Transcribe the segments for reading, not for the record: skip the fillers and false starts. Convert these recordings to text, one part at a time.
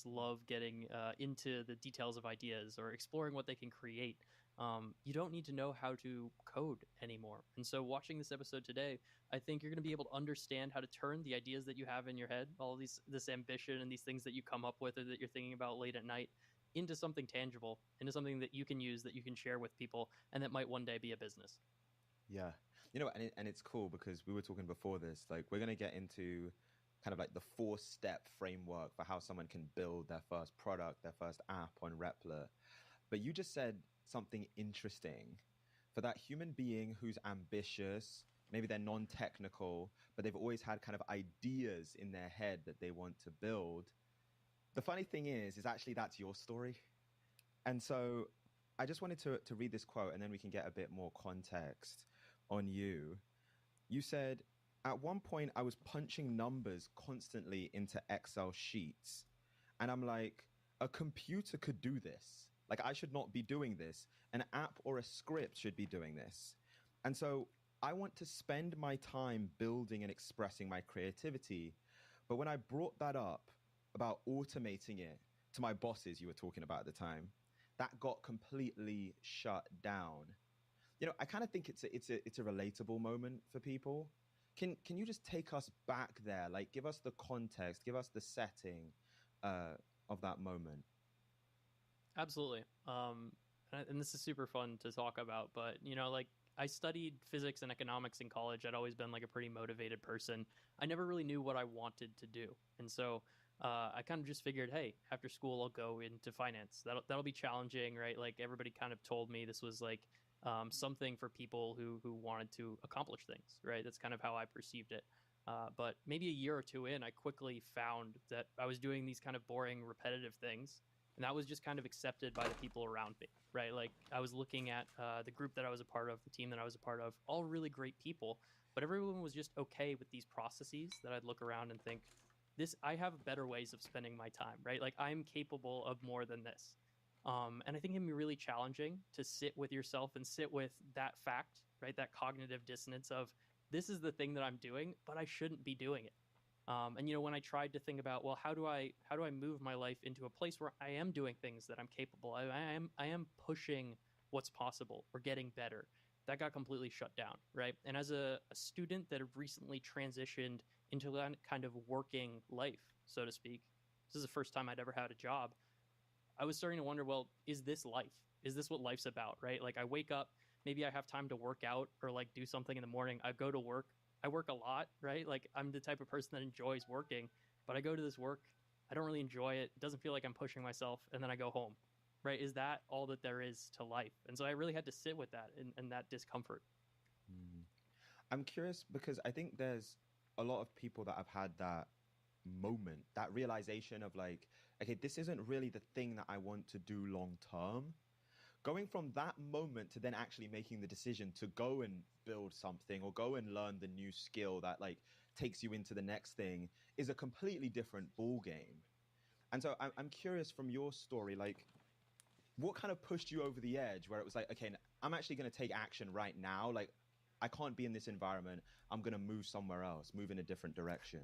just love getting into the details of ideas or exploring what they can create. You don't need to know how to code anymore. And so watching this episode today, I think you're going to be able to understand how to turn the ideas that you have in your head, all this ambition and these things that you come up with or that you're thinking about late at night, into something tangible, into something that you can use, that you can share with people, and that might one day be a business. Yeah. And it's cool because we were talking before this, like we're going to get into kind of like the 4-step framework for how someone can build their first product, their first app on Replit. But you just said something interesting. For that human being who's ambitious, maybe they're non-technical, but they've always had kind of ideas in their head that they want to build. The funny thing is actually that's your story. And so I just wanted to read this quote and then we can get a bit more context on you. You said, at one point I was punching numbers constantly into Excel sheets. And I'm like, a computer could do this. Like I should not be doing this. An app or a script should be doing this. And so I want to spend my time building and expressing my creativity. But when I brought that up about automating it to my bosses you were talking about at the time, that got completely shut down. I kind of think it's a relatable moment for people. Can you just take us back there? Like, give us the context, give us the setting of that moment. Absolutely. And this is super fun to talk about, but like I studied physics and economics in college. I'd always been like a pretty motivated person. I never really knew what I wanted to do. And so I kind of just figured, hey, after school, I'll go into finance. That'll be challenging, right? Like everybody kind of told me this was like something for people who wanted to accomplish things, right? That's kind of how I perceived it. But maybe a year or two in, I quickly found that I was doing these kind of boring, repetitive things. And that was just kind of accepted by the people around me, right? Like I was looking at the group that I was a part of, the team that I was a part of, all really great people, but everyone was just okay with these processes that I'd look around and think, I have better ways of spending my time, right? Like I'm capable of more than this. And I think it can be really challenging to sit with yourself and sit with that fact, right? That cognitive dissonance of this is the thing that I'm doing, but I shouldn't be doing it. And when I tried to think about, well, how do I move my life into a place where I am doing things that I'm capable, I am pushing what's possible or getting better, that got completely shut down, right? And as a student that had recently transitioned into that kind of working life, so to speak, this is the first time I'd ever had a job. I was starting to wonder, well, is this life? Is this what life's about, right? Like I wake up, maybe I have time to work out or like do something in the morning. I go to work. I work a lot, right? Like I'm the type of person that enjoys working, but I go to this work. I don't really enjoy it. It doesn't feel like I'm pushing myself. And then I go home, right? Is that all that there is to life? And so I really had to sit with that and that discomfort. I'm curious because I think there's a lot of people that have had that moment, that realization of like, okay, this isn't really the thing that I want to do long term. Going from that moment to then actually making the decision to go and build something or go and learn the new skill that like takes you into the next thing is a completely different ball game. And so I'm curious from your story, like what kind of pushed you over the edge where it was like, okay, I'm actually going to take action right now. Like I can't be in this environment. I'm going to move somewhere else, move in a different direction.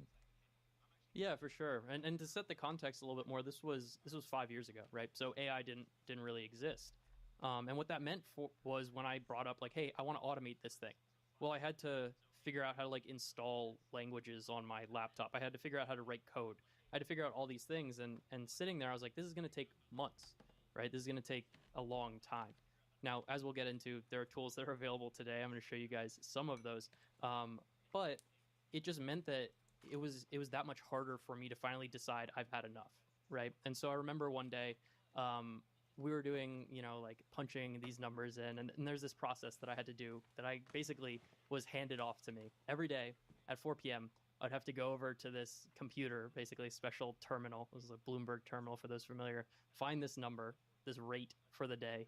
Yeah, for sure. And to set the context a little bit more, this was 5 years ago, right? So AI didn't really exist. And what that meant was when I brought up like, hey, I want to automate this thing. Well, I had to figure out how to like install languages on my laptop. I had to figure out how to write code. I had to figure out all these things. And sitting there, I was like, this is going to take months, right? This is going to take a long time. Now, as we'll get into, there are tools that are available today. I'm going to show you guys some of those. But it just meant that it was that much harder for me to finally decide I've had enough, right? And so I remember one day, we were doing, like punching these numbers in, and there's this process that I had to do that I basically was handed off to me every day at 4 p.m. I'd have to go over to this computer, basically a special terminal. This is a Bloomberg terminal for those familiar. Find this number, this rate for the day,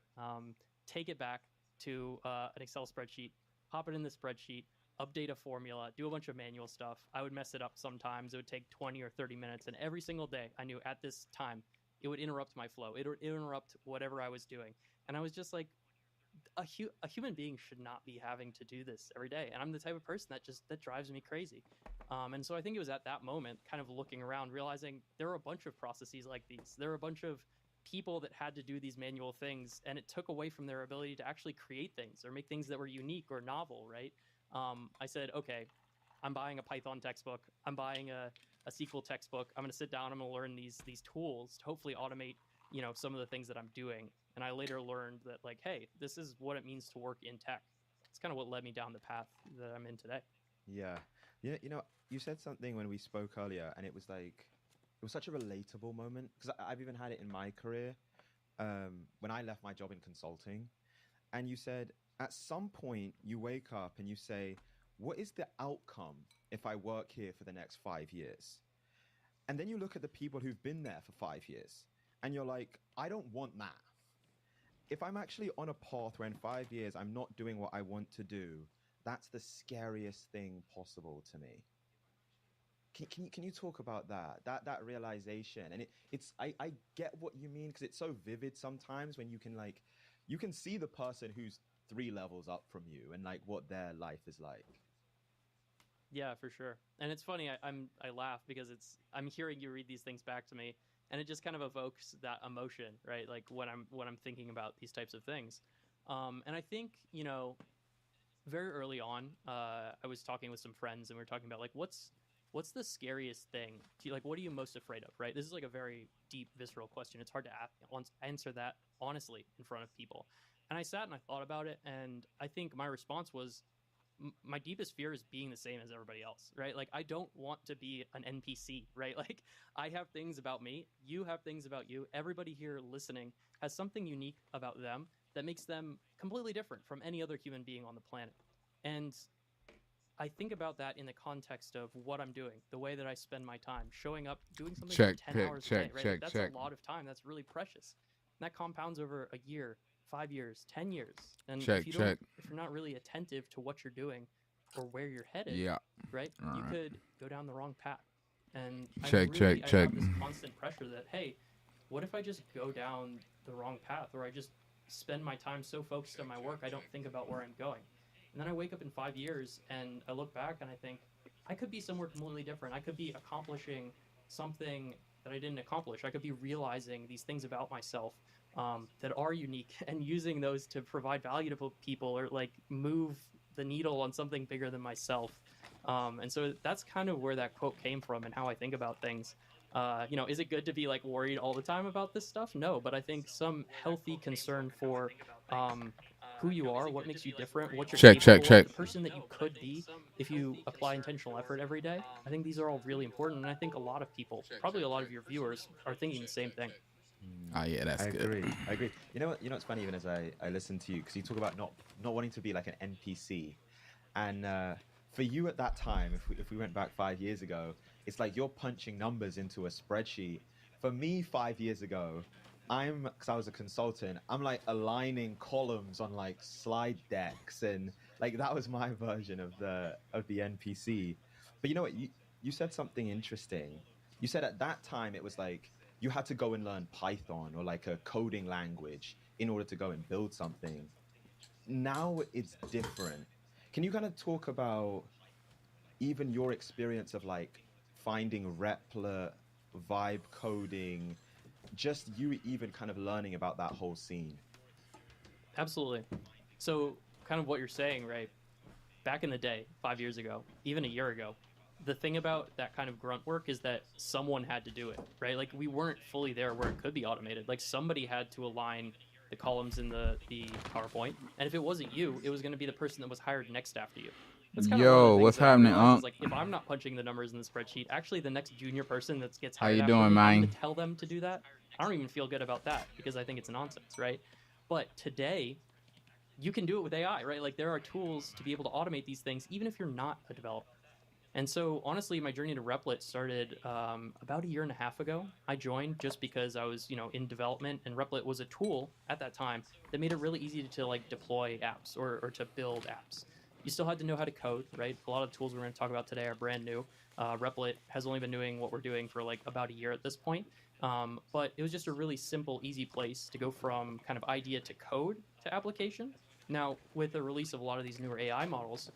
take it back to an Excel spreadsheet, pop it in the spreadsheet, update a formula, do a bunch of manual stuff. I would mess it up sometimes. It would take 20 or 30 minutes. And every single day I knew at this time, it would interrupt my flow. It would interrupt whatever I was doing. And I was just like, a human being should not be having to do this every day. And I'm the type of person that drives me crazy. And so I think it was at that moment, kind of looking around, realizing there were a bunch of processes like these. There were a bunch of people that had to do these manual things, and it took away from their ability to actually create things or make things that were unique or novel, right? I said, okay, I'm buying a Python textbook. I'm buying a SQL textbook. I'm going to sit down. I'm going to learn these tools to hopefully automate, some of the things that I'm doing. And I later learned that, like, hey, this is what it means to work in tech. It's kind of what led me down the path that I'm in today. Yeah. Yeah, you said something when we spoke earlier, and it was like, it was such a relatable moment because I've even had it in my career when I left my job in consulting. And you said, at some point, you wake up and you say, what is the outcome if I work here for the next 5 years? And then you look at the people who've been there for 5 years, and you're like, I don't want that. If I'm actually on a path where in 5 years I'm not doing what I want to do, that's the scariest thing possible to me. Can you talk about that realization? And I get what you mean because it's so vivid sometimes when you can see the person who's 3 levels up from you and like what their life is like. Yeah, for sure. And it's funny. I laugh because I'm hearing you read these things back to me, and it just kind of evokes that emotion, right? Like when I'm thinking about these types of things. And I think very early on, I was talking with some friends, and we were talking about like what's the scariest thing to you? Like, what are you most afraid of, right? This is like a very deep, visceral question. It's hard to answer that honestly in front of people. And I sat and I thought about it, and I think my response was, my deepest fear is being the same as everybody else, right? Like, I don't want to be an NPC, right? Like, I have things about me, you have things about you. Everybody here listening has something unique about them that makes them completely different from any other human being on the planet. And I think about that in the context of what I'm doing, the way that I spend my time, showing up, doing something for 10 hours a day, right? Like, that's a lot of time. That's really precious. And that compounds over a year, 5 years, 10 years. And if you're not really attentive to what you're doing or where you're headed, right, you could go down the wrong path. And I have this constant pressure that, hey, what if I just go down the wrong path, or I just spend my time so focused on my work I don't think about where I'm going? And then I wake up in 5 years and I look back and I think I could be somewhere completely different. I could be accomplishing something that I didn't accomplish. I could be realizing these things about myself that are unique and using those to provide value to people or like move the needle on something bigger than myself. And so that's kind of where that quote came from and how I think about things. Is it good to be like worried all the time about this stuff? No, but I think some healthy concern for who you are, what makes you different, what you're capable of, the person that you could be if you apply intentional effort every day. I think these are all really important, and I think a lot of people, probably a lot of your viewers, are thinking the same thing. Yeah, that's good. I agree. You know what? You know what's funny? Even as I listen to you, because you talk about not wanting to be like an NPC, and for you at that time, if we went back 5 years ago, it's like you're punching numbers into a spreadsheet. For me, 5 years ago, because I was a consultant, I'm like aligning columns on like slide decks, and like that was my version of the NPC. But you know what? You said something interesting. You said at that time it was like you had to go and learn Python or like a coding language in order to go and build something. Now it's different. Can you kind of talk about even your experience of like finding Replit, vibe coding, just you even kind of learning about that whole scene? Absolutely. So kind of what you're saying, right? Back in the day, 5 years ago, even a year ago, the thing about that kind of grunt work is that someone had to do it, right? Like, we weren't fully there where it could be automated. Like, somebody had to align the columns in the PowerPoint, and if it wasn't you, it was going to be the person that was hired next after you. That's kind of one of the things what's that I happening? realized is, like, if I'm not punching the numbers in the spreadsheet, actually the next junior person that gets hired you after doing, me, I'm man? going to tell them to do that. I don't even feel good about that because I think it's nonsense, right? But today, you can do it with AI, right? Like, there are tools to be able to automate these things, even if you're not a developer. And so, honestly, my journey to Replit started about a year and a half ago. I joined just because I was, in development, and Replit was a tool at that time that made it really easy to like deploy apps or to build apps. You still had to know how to code, right? A lot of the tools we're going to talk about today are brand new. Replit has only been doing what we're doing for like about a year at this point. But it was just a really simple, easy place to go from kind of idea to code to application. Now, with the release of a lot of these newer AI models,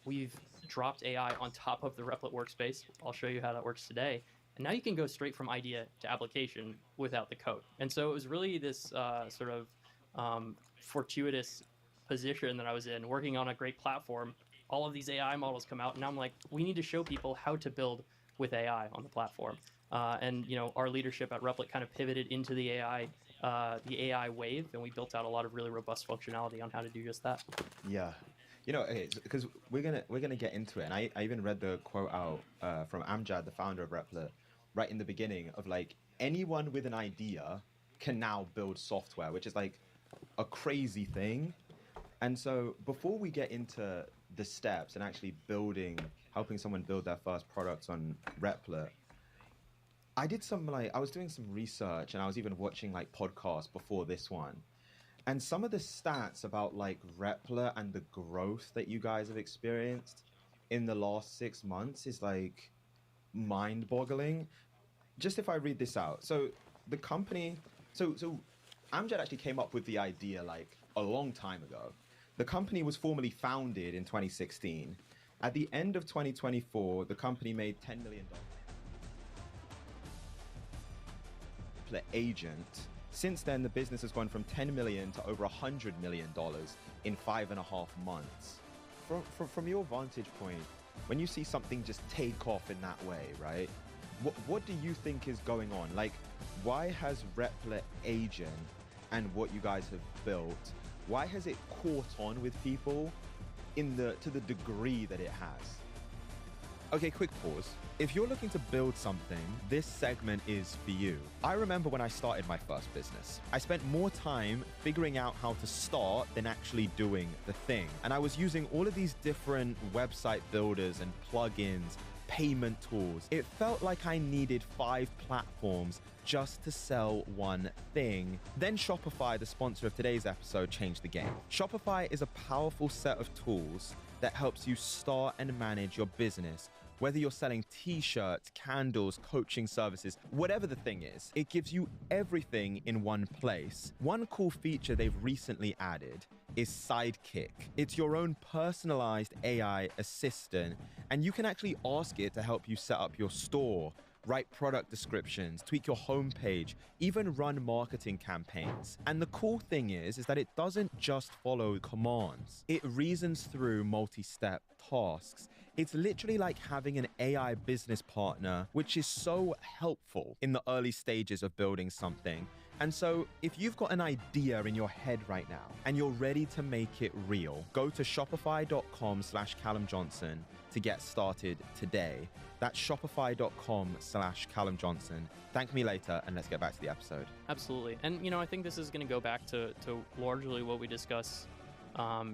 we've dropped AI on top of the Replit workspace. I'll show you how that works today. And now you can go straight from idea to application without the code. And so it was really this sort of fortuitous position that I was in, working on a great platform. All of these AI models come out, and now I'm like, we need to show people how to build with AI on the platform. And our leadership at Replit kind of pivoted into the AI wave, and we built out a lot of really robust functionality on how to do just that. Yeah. Okay, because we're gonna get into it, and I even read the quote out from Amjad, the founder of Replit, right in the beginning of like, anyone with an idea can now build software, which is like a crazy thing. And so before we get into the steps and actually helping someone build their first products on Replit, I was doing some research, and I was even watching like podcasts before this one. And some of the stats about like Replit and the growth that you guys have experienced in the last 6 months is like mind-boggling. Just if I read this out. So the company, so Amjad actually came up with the idea like a long time ago. The company was formally founded in 2016. At the end of 2024, the company made $10 million. Replit agent. Since then, the business has gone from $10 million to over $100 million in 5.5 months. From your vantage point, when you see something just take off in that way, right? What do you think is going on? Like, why has Replit agent and what you guys have built, why has it caught on with people to the degree that it has? Okay, quick pause. If you're looking to build something, this segment is for you. I remember when I started my first business, I spent more time figuring out how to start than actually doing the thing. And I was using all of these different website builders and plugins, payment tools. It felt like I needed 5 platforms just to sell one thing. Then Shopify, the sponsor of today's episode, changed the game. Shopify is a powerful set of tools that helps you start and manage your business. Whether you're selling t-shirts, candles, coaching services, whatever the thing is, it gives you everything in one place. One cool feature they've recently added is Sidekick. It's your own personalized AI assistant, and you can actually ask it to help you set up your store, write product descriptions, tweak your homepage, even run marketing campaigns. And the cool thing is that it doesn't just follow commands. It reasons through multi-step tasks. It's literally like having an AI business partner, which is so helpful in the early stages of building something. And so if you've got an idea in your head right now and you're ready to make it real, go to shopify.com/Callum Johnson to get started today. That's shopify.com/Callum Johnson. Thank me later, and let's get back to the episode. Absolutely. And, I think this is going to go back to largely what we discuss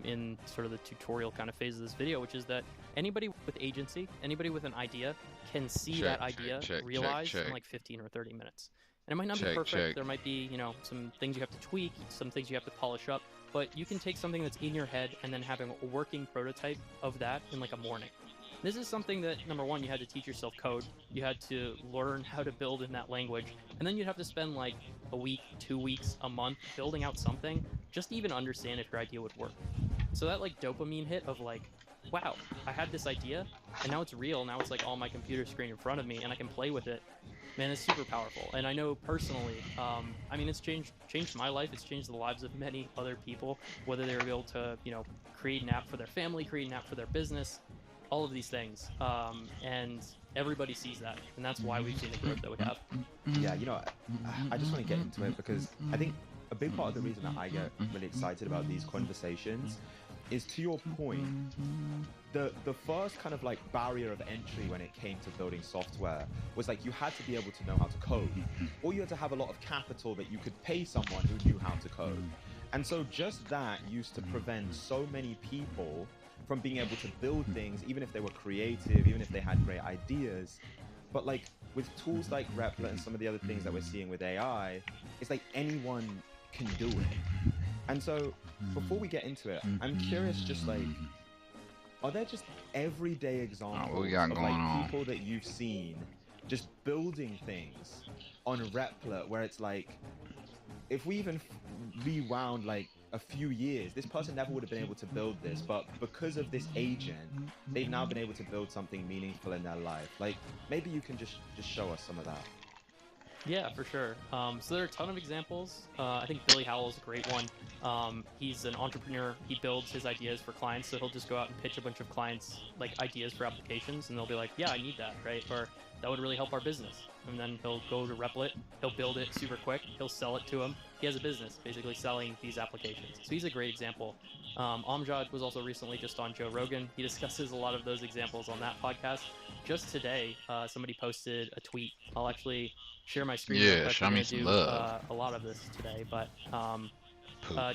in sort of the tutorial kind of phase of this video, which is that anybody with agency, anybody with an idea can see that idea realized in like 15 or 30 minutes. And it might not be perfect. There might be, some things you have to tweak, some things you have to polish up, but you can take something that's in your head and then having a working prototype of that in like a morning. This is something that, number one, you had to teach yourself code. You had to learn how to build in that language. And then you'd have to spend like a week, 2 weeks, a month building out something just to even understand if your idea would work. So that like dopamine hit of like, wow, I had this idea and now it's real. Now it's like on my computer screen in front of me and I can play with it. Man, it's super powerful. And I know personally, it's changed my life. It's changed the lives of many other people, whether they were able to, create an app for their family, create an app for their business, all of these things. And everybody sees that. And that's why we've seen the growth that we have. Yeah, I just want to get into it because I think a big part of the reason that I get really excited about these conversations is, to your point, the first kind of like barrier of entry when it came to building software was like you had to be able to know how to code, or you had to have a lot of capital that you could pay someone who knew how to code. And so just that used to prevent so many people from being able to build things, even if they were creative, even if they had great ideas. But like with tools like Replit and some of the other things that we're seeing with AI, it's like anyone can do it. And so before we get into it, I'm curious, just like, are there just everyday examples of like people that you've seen just building things on Replit where it's like, if we even rewound like a few years, this person never would have been able to build this, but because of this agent, they've now been able to build something meaningful in their life. Like, maybe you can just show us some of that. Yeah, for sure. So there are a ton of examples. I think Billy Howell's a great one. He's an entrepreneur. He builds his ideas for clients, so he'll just go out and pitch a bunch of clients like ideas for applications, and they'll be like, yeah, I need that, right? Or that would really help our business. And then he'll go to Replit, he'll build it super quick, he'll sell it to him. He has a business basically selling these applications. So he's a great example. Amjad was also recently just on Joe Rogan. He discusses a lot of those examples on that podcast. Just today, somebody posted a tweet. I'll actually share my screen. Yeah, show me some love. A lot of this today, but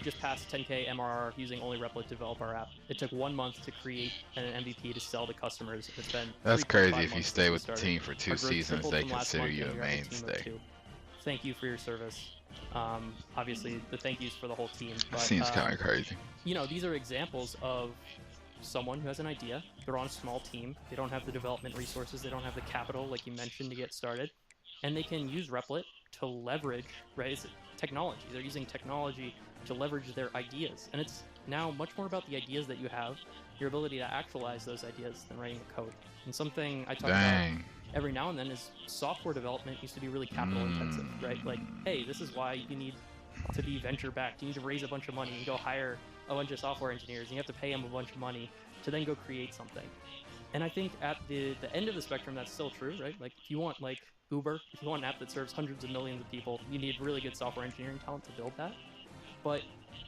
just passed 10K MRR using only Replit to develop our app. It took 1 month to create an MVP to sell to customers. It's been that's crazy. If you stay with the team for 2 seasons, they consider you a mainstay. Thank you for your service. Obviously, the thank yous for the whole team. But, seems kind of crazy. You know, these are examples of someone who has an idea. They're on a small team. They don't have the development resources. They don't have the capital, like you mentioned, to get started. And they can use Replit to leverage, right? It's technology. They're using technology to leverage their ideas. And it's now much more about the ideas that you have, your ability to actualize those ideas than writing the code. And something I talk about every now and then is software development used to be really capital intensive, right? Like, hey, this is why you need to be venture backed. You need to raise a bunch of money and go hire a bunch of software engineers, and you have to pay them a bunch of money to then go create something. And I think at the end of the spectrum, that's still true, right? Like, if you want like Uber, if you want an app that serves hundreds of millions of people, you need really good software engineering talent to build that. But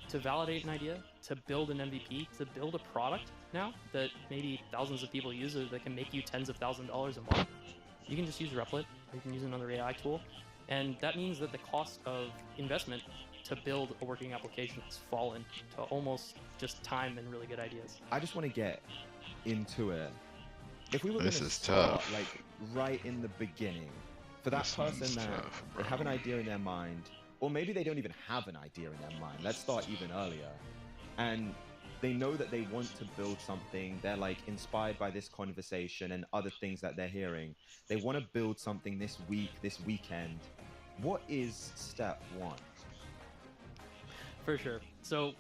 to validate an idea, to build an MVP, to build a product now that maybe thousands of people use it, that can make you tens of thousands of dollars a month, you can just use Replit, or you can use another AI tool. And that means that the cost of investment to build a working application has fallen to almost just time and really good ideas. I just want to get into it. If we were this going to is start, tough. like, right in the beginning, for that person that they have an idea in their mind, or maybe they don't even have an idea in their mind. Let's start even earlier. And they know that they want to build something. They're like inspired by this conversation and other things that they're hearing. They want to build something this week, this weekend. What is step one? For sure. So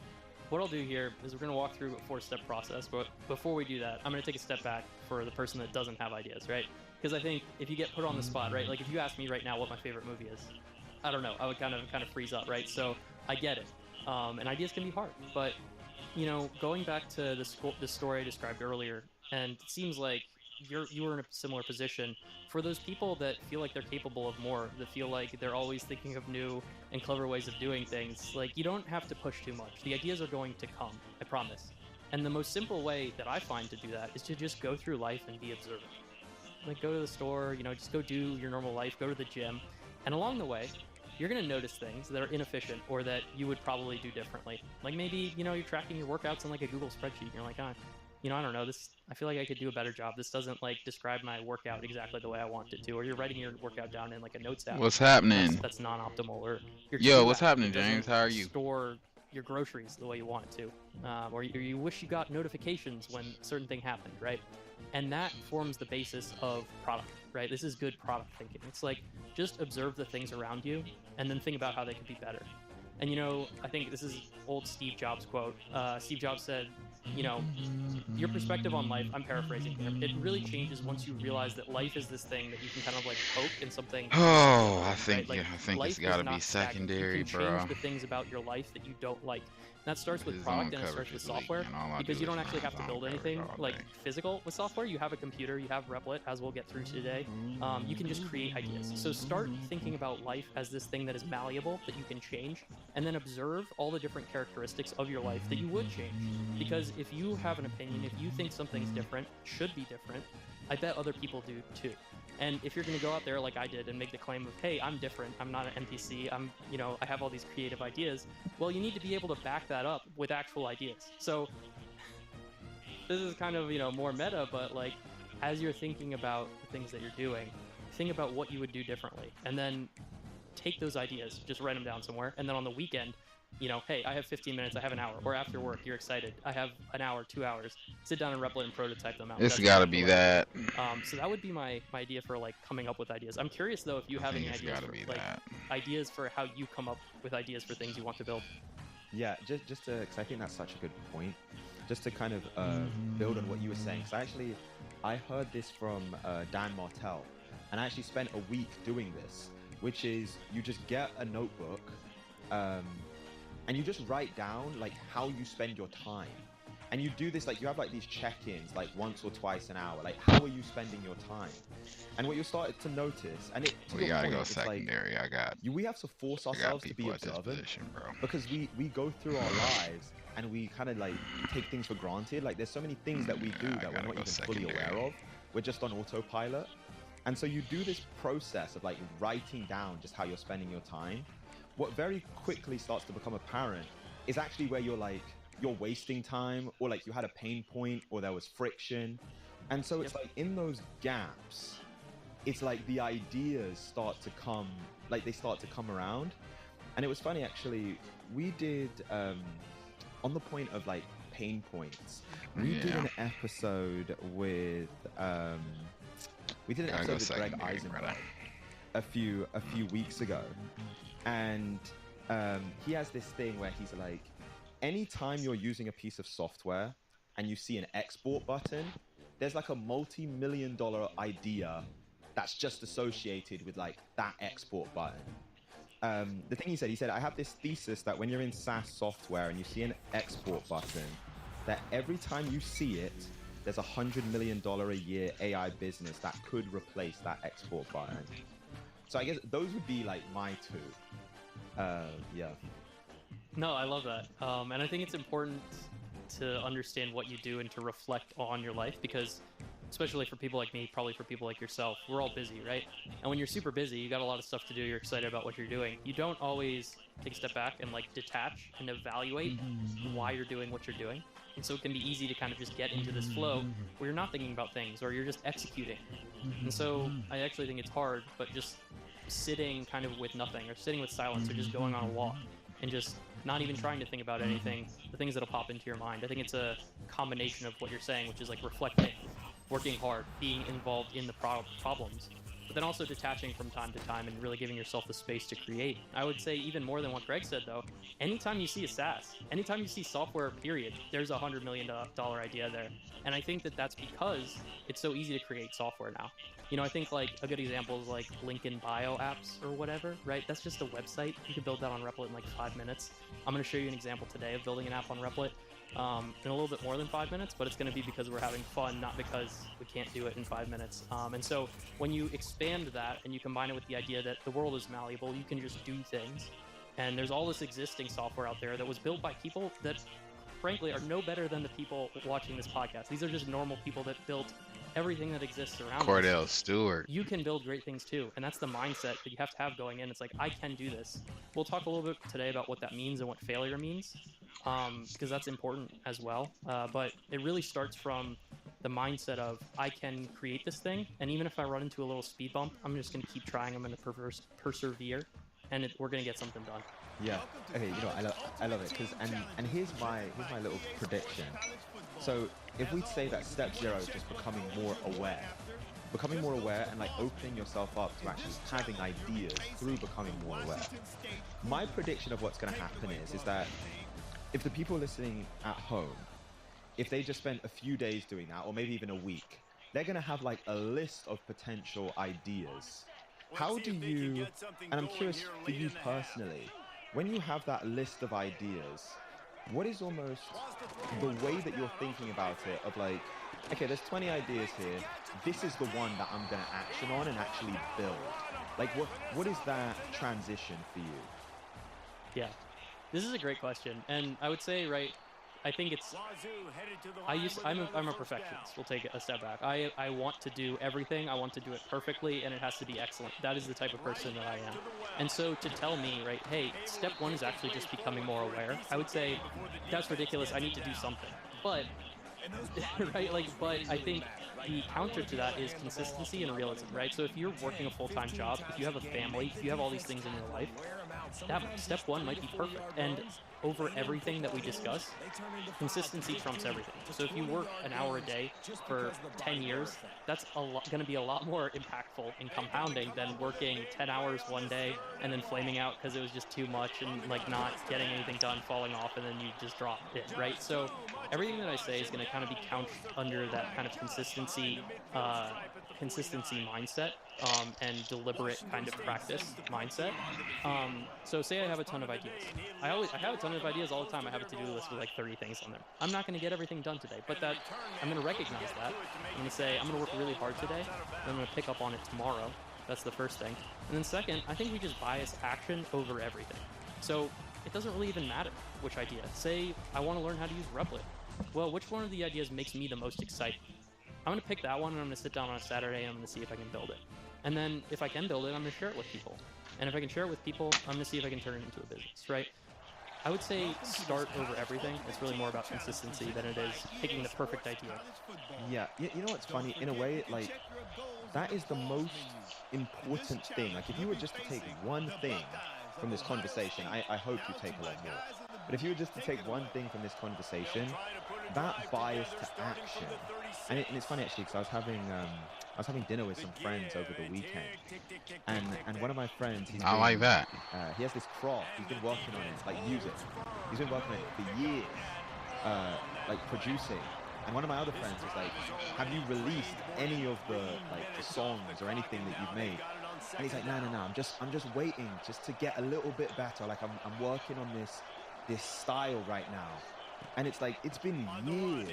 what I'll do here is we're going to walk through a 4-step process. But before we do that, I'm going to take a step back for the person that doesn't have ideas, right? Because I think if you get put on the spot, right? Like if you ask me right now what my favorite movie is, I don't know. I would kind of freeze up, right? So I get it. And ideas can be hard. But, you know, going back to the story I described earlier, and it seems like you were in a similar position. For those people that feel like they're capable of more, that feel like they're always thinking of new and clever ways of doing things, like you don't have to push too much. The ideas are going to come, I promise. And the most simple way that I find to do that is to just go through life and be observant. Like go to the store, you know, just go do your normal life, go to the gym. And along the way, you're going to notice things that are inefficient or that you would probably do differently. Like maybe, you know, you're tracking your workouts in like a Google spreadsheet. And you're like, you know, I don't know, I feel like I could do a better job. This doesn't like describe my workout exactly the way I want it to. Or you're writing your workout down in like a notes app. What's happening? That's non-optimal. Or yo, what's happening, James? How are you? Store your groceries the way you want it to. Or you wish you got notifications when a certain thing happened, right? And that forms the basis of product, right? This is good product thinking. It's like, just observe the things around you and then think about how they could be better. And, you know, I think this is old Steve Jobs quote. Steve Jobs said, you know, your perspective on life, I'm paraphrasing here, it really changes once you realize that life is this thing that you can kind of like poke in something. Oh, I think, right? Like, I think it's got to be secondary, you can bro. change the things about your life that you don't like. That starts with product and it starts with software, because you don't actually have to build anything like physical with software. You have a computer, you have Replit, as we'll get through today. You can just create ideas. So start thinking about life as this thing that is malleable, that you can change, and then observe all the different characteristics of your life that you would change. Because if you have an opinion, if you think something's different, should be different, I bet other people do too. And if you're going to go out there like I did and make the claim of, hey, I'm different, I'm not an NPC, you know, I have all these creative ideas, well, you need to be able to back that up with actual ideas. So this is kind of, you know, more meta, but like, as you're thinking about the things that you're doing, think about what you would do differently, and then take those ideas, just write them down somewhere, and then on the weekend, you know, hey, I have 15 minutes, I have an hour, or after work, you're excited, I have an hour, 2 hours, sit down and Replit and prototype them out. It's got to be that. So that would be my idea for like coming up with ideas. I'm curious though if you have any ideas for like ideas for how you come up with ideas for things you want to build. Yeah, just to, because I think that's such a good point. Just to kind of build on what you were saying. So I heard this from Dan Martell, and I actually spent a week doing this, which is you just get a notebook, and you just write down like how you spend your time. And you do this, like you have like these check-ins like once or twice an hour, like how are you spending your time? And what you'll start to notice, and it to We your gotta point, go it's secondary. like we have to force ourselves to be observant, because we go through our lives and we kind of like take things for granted. Like there's so many things that we do that we're not even fully aware of. We're just on autopilot. And so you do this process of like writing down just how you're spending your time. What very quickly starts to become apparent is actually where you're wasting time, or like you had a pain point, or there was friction. And so it's like in those gaps, it's like the ideas start to come around. And it was funny, actually, we did, on the point of like pain points, we did an episode with, Greg Eisenberg a few weeks ago. And he has this thing where he's like, anytime you're using a piece of software and you see an export button, there's like a multi-million-dollar idea that's just associated with like that export button. The thing he said, I have this thesis that when you're in SaaS software and you see an export button, that every time you see it, there's $100 million a year AI business that could replace that export button. So I guess those would be like my two. Yeah. No, I love that. And I think it's important to understand what you do and to reflect on your life, because especially for people like me, probably for people like yourself, we're all busy, right? And when you're super busy, you got a lot of stuff to do, you're excited about what you're doing. You don't always take a step back and like detach and evaluate why you're doing what you're doing. And so it can be easy to kind of just get into this flow where you're not thinking about things, or you're just executing. And so I actually think it's hard, but just sitting kind of with nothing, or sitting with silence, or just going on a walk and just not even trying to think about anything, the things that'll pop into your mind. I think it's a combination of what you're saying, which is like reflecting, working hard, being involved in the problems, but then also detaching from time to time and really giving yourself the space to create. I would say even more than what Greg said, though, anytime you see a SaaS, anytime you see software, period, there's a $100 million idea there. And I think that that's because it's so easy to create software now. You know, I think like a good example is like LinkedIn bio apps or whatever, right? That's just a website. You can build that on Replit in like 5 minutes. I'm going to show you an example today of building an app on Replit in a little bit more than 5 minutes, but it's going to be because we're having fun, not because we can't do it in 5 minutes. And so when you expand that and you combine it with the idea that the world is malleable, you can just do things. And there's all this existing software out there that was built by people that frankly are no better than the people watching this podcast. These are just normal people that built everything that exists around Cordell us. Stewart. You can build great things too, and that's the mindset that you have to have going in. It's like, I can do this. We'll talk a little bit today about what that means and what failure means, because that's important as well. But it really starts from the mindset of, I can create this thing, and even if I run into a little speed bump, I'm just going to keep trying. I'm going to persevere, and we're going to get something done. Yeah. Okay. You know, I love it, because and here's my little prediction. So if we say that step 0 is just becoming more aware and like opening yourself up to actually having ideas through becoming more aware, my prediction of what's going to happen is that if the people listening at home, if they just spend a few days doing that, or maybe even a week, they're going to have like a list of potential ideas. How do you, and I'm curious for you personally, when you have that list of ideas, what is almost the way that you're thinking about it, of like, okay, there's 20 ideas here, this is the one that I'm going to action on and actually build? Like, what is that transition for you? Yeah, this is a great question. And I would say, right, I think it's, I'm a perfectionist. We'll take a step back. I want to do everything. I want to do it perfectly, and it has to be excellent. That is the type of person that I am. And so to tell me, right, hey, step 1 is actually just becoming more aware, I would say that's ridiculous. I need to do something. But right? Like, but I think the counter to that is consistency and realism, right? So if you're working a full-time job, if you have a family, if you have all these things in your life, that step one might be perfect. And over everything that we discuss, consistency trumps everything. So if you work an hour a day for 10 years, that's going to be a lot more impactful in compounding than working 10 hours one day and then flaming out because it was just too much and like not getting anything done, falling off, and then you just drop it, right? So everything that I say is going to kind of be couched under that kind of consistency mindset, and deliberate kind of practice mindset. So say I have a ton of ideas. I have a ton of ideas all the time. I have a to-do list with like 30 things on there. I'm not going to get everything done today, but that I'm going to recognize that. I'm going to say I'm going to work really hard today, and I'm going to pick up on it tomorrow. That's the first thing. And then second, I think we just bias action over everything. So it doesn't really even matter which idea. Say I want to learn how to use Replit. Well, which one of the ideas makes me the most excited? I'm going to pick that one, and I'm going to sit down on a Saturday, and I'm going to see if I can build it. And then if I can build it, I'm going to share it with people. And if I can share it with people, I'm going to see if I can turn it into a business, right? I would say start over everything. It's really more about consistency than it is picking the perfect idea. Yeah, you know what's funny? In a way, like, that is the most important thing. Like, if you were just to take one thing from this conversation, I hope you take a lot more. But if you were just to take one thing from this conversation, that bias to action. And it's funny actually, because I was having dinner with some friends over the weekend, and one of my friends, he has this craft. He's been working on it, like use it. He's been working on it for years, like producing. And one of my other friends was like, "Have you released any of the songs or anything that you've made?" And he's like, "No, I'm just waiting just to get a little bit better. Like I'm working on this style right now." And it's like, it's been years.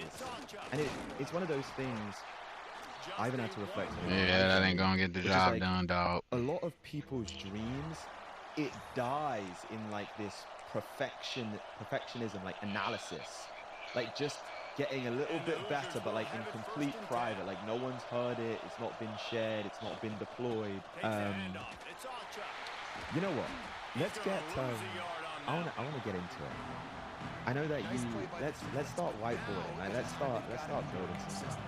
And it's one of those things I even had to reflect on. Yeah, that ain't gonna get the job done, dog. A lot of people's dreams, it dies in like this perfectionism, like analysis. Like just getting a little bit better, but like in complete private. Like no one's heard it, it's not been shared, it's not been deployed. You know what? Let's get I wanna get into it. I know that let's start whiteboarding. Right? Let's start building some stuff.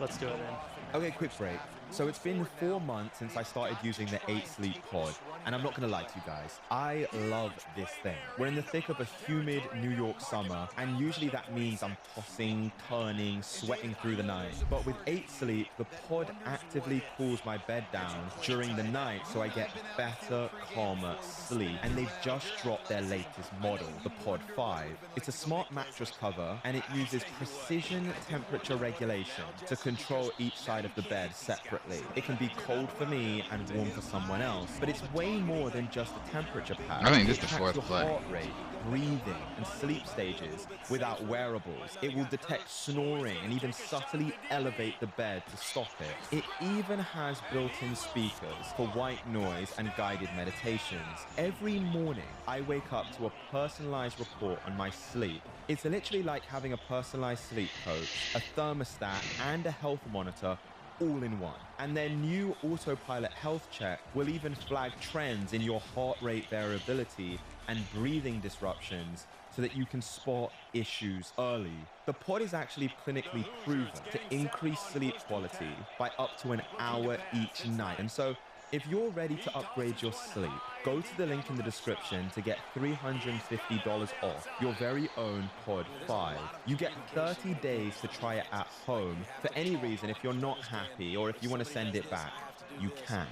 Let's do it then. Okay, quick break. So it's been 4 months since I started using the 8 Sleep pod, and I'm not gonna lie to you guys, I love this thing. We're in the thick of a humid New York summer, and usually that means I'm tossing, turning, sweating through the night. But with 8 Sleep, the pod actively cools my bed down during the night so I get better, calmer sleep. And they've just dropped their latest model, the Pod 5. It's a smart mattress cover, and it uses precision temperature regulation to control each side of the bed separately. It can be cold for me and warm for someone else, but it's way more than just a temperature pad. I think this is the fourth play. Heart rate, breathing, and sleep stages without wearables. It will detect snoring and even subtly elevate the bed to stop it. It even has built-in speakers for white noise and guided meditations. Every morning, I wake up to a personalized report on my sleep. It's literally like having a personalized sleep coach, a thermostat, and a health monitor all in one. And their new autopilot health check will even flag trends in your heart rate variability and breathing disruptions so that you can spot issues early. The pod is actually clinically proven to increase sleep quality by up to an hour each night. And so if you're ready to upgrade your sleep, go to the link in the description to get $350 off your very own Pod 5. You get 30 days to try it at home. For any reason, if you're not happy or if you want to send it back, you can.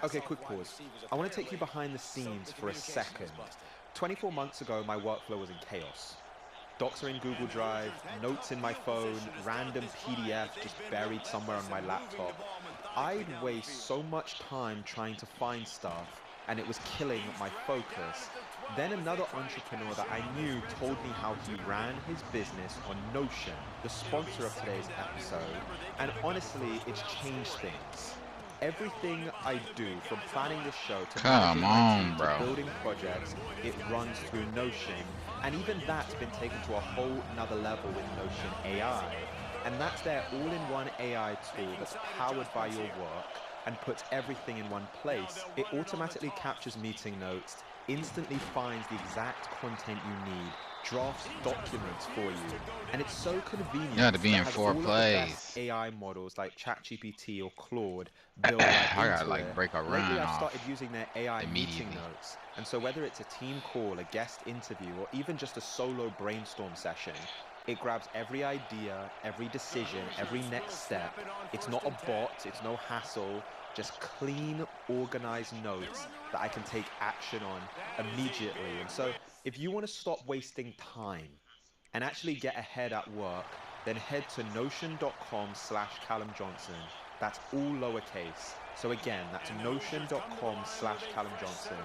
Okay, quick pause. I want to take you behind the scenes for a second. 24 months ago, my workflow was in chaos. Docs are in Google Drive, notes in my phone, random PDF just buried somewhere on my laptop. I'd waste so much time trying to find stuff, and it was killing my focus. Then another entrepreneur that I knew told me how he ran his business on Notion, the sponsor of today's episode, and honestly, it's changed things. Everything I do, from planning the show to managing my team to building projects, it runs through Notion, and even that's been taken to a whole nother level with Notion AI. And that's their all-in-one AI tool that's powered by your work and puts everything in one place. It automatically captures meeting notes, instantly finds the exact content you need, drafts documents for you, and it's so convenient. Yeah, to be in has 4 all plays. of the best AI models like ChatGPT or Claude built right I gotta into like it. break a run Lately, I've off started using their AI meeting immediately. notes, and so whether it's a team call, a guest interview, or even just a solo brainstorm session, it grabs every idea, every decision, every next step. It's not a bot, it's no hassle, just clean, organized notes that I can take action on immediately. And so if you want to stop wasting time and actually get ahead at work, then head to notion.com/Callum Johnson. That's all lowercase. So again, that's notion.com/Callum Johnson,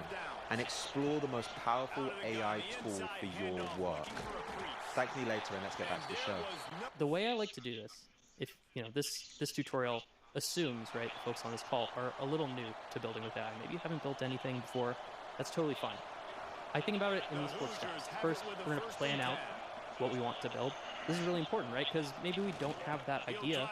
and explore the most powerful AI tool for your work. Thank me later, and let's get back to the show. The way I like to do this, if this tutorial assumes, right, the folks on this call are a little new to building with AI. Maybe you haven't built anything before. That's totally fine. I think about it in these 4 steps. First, we're going to plan out what we want to build. This is really important, right? Because maybe we don't have that idea.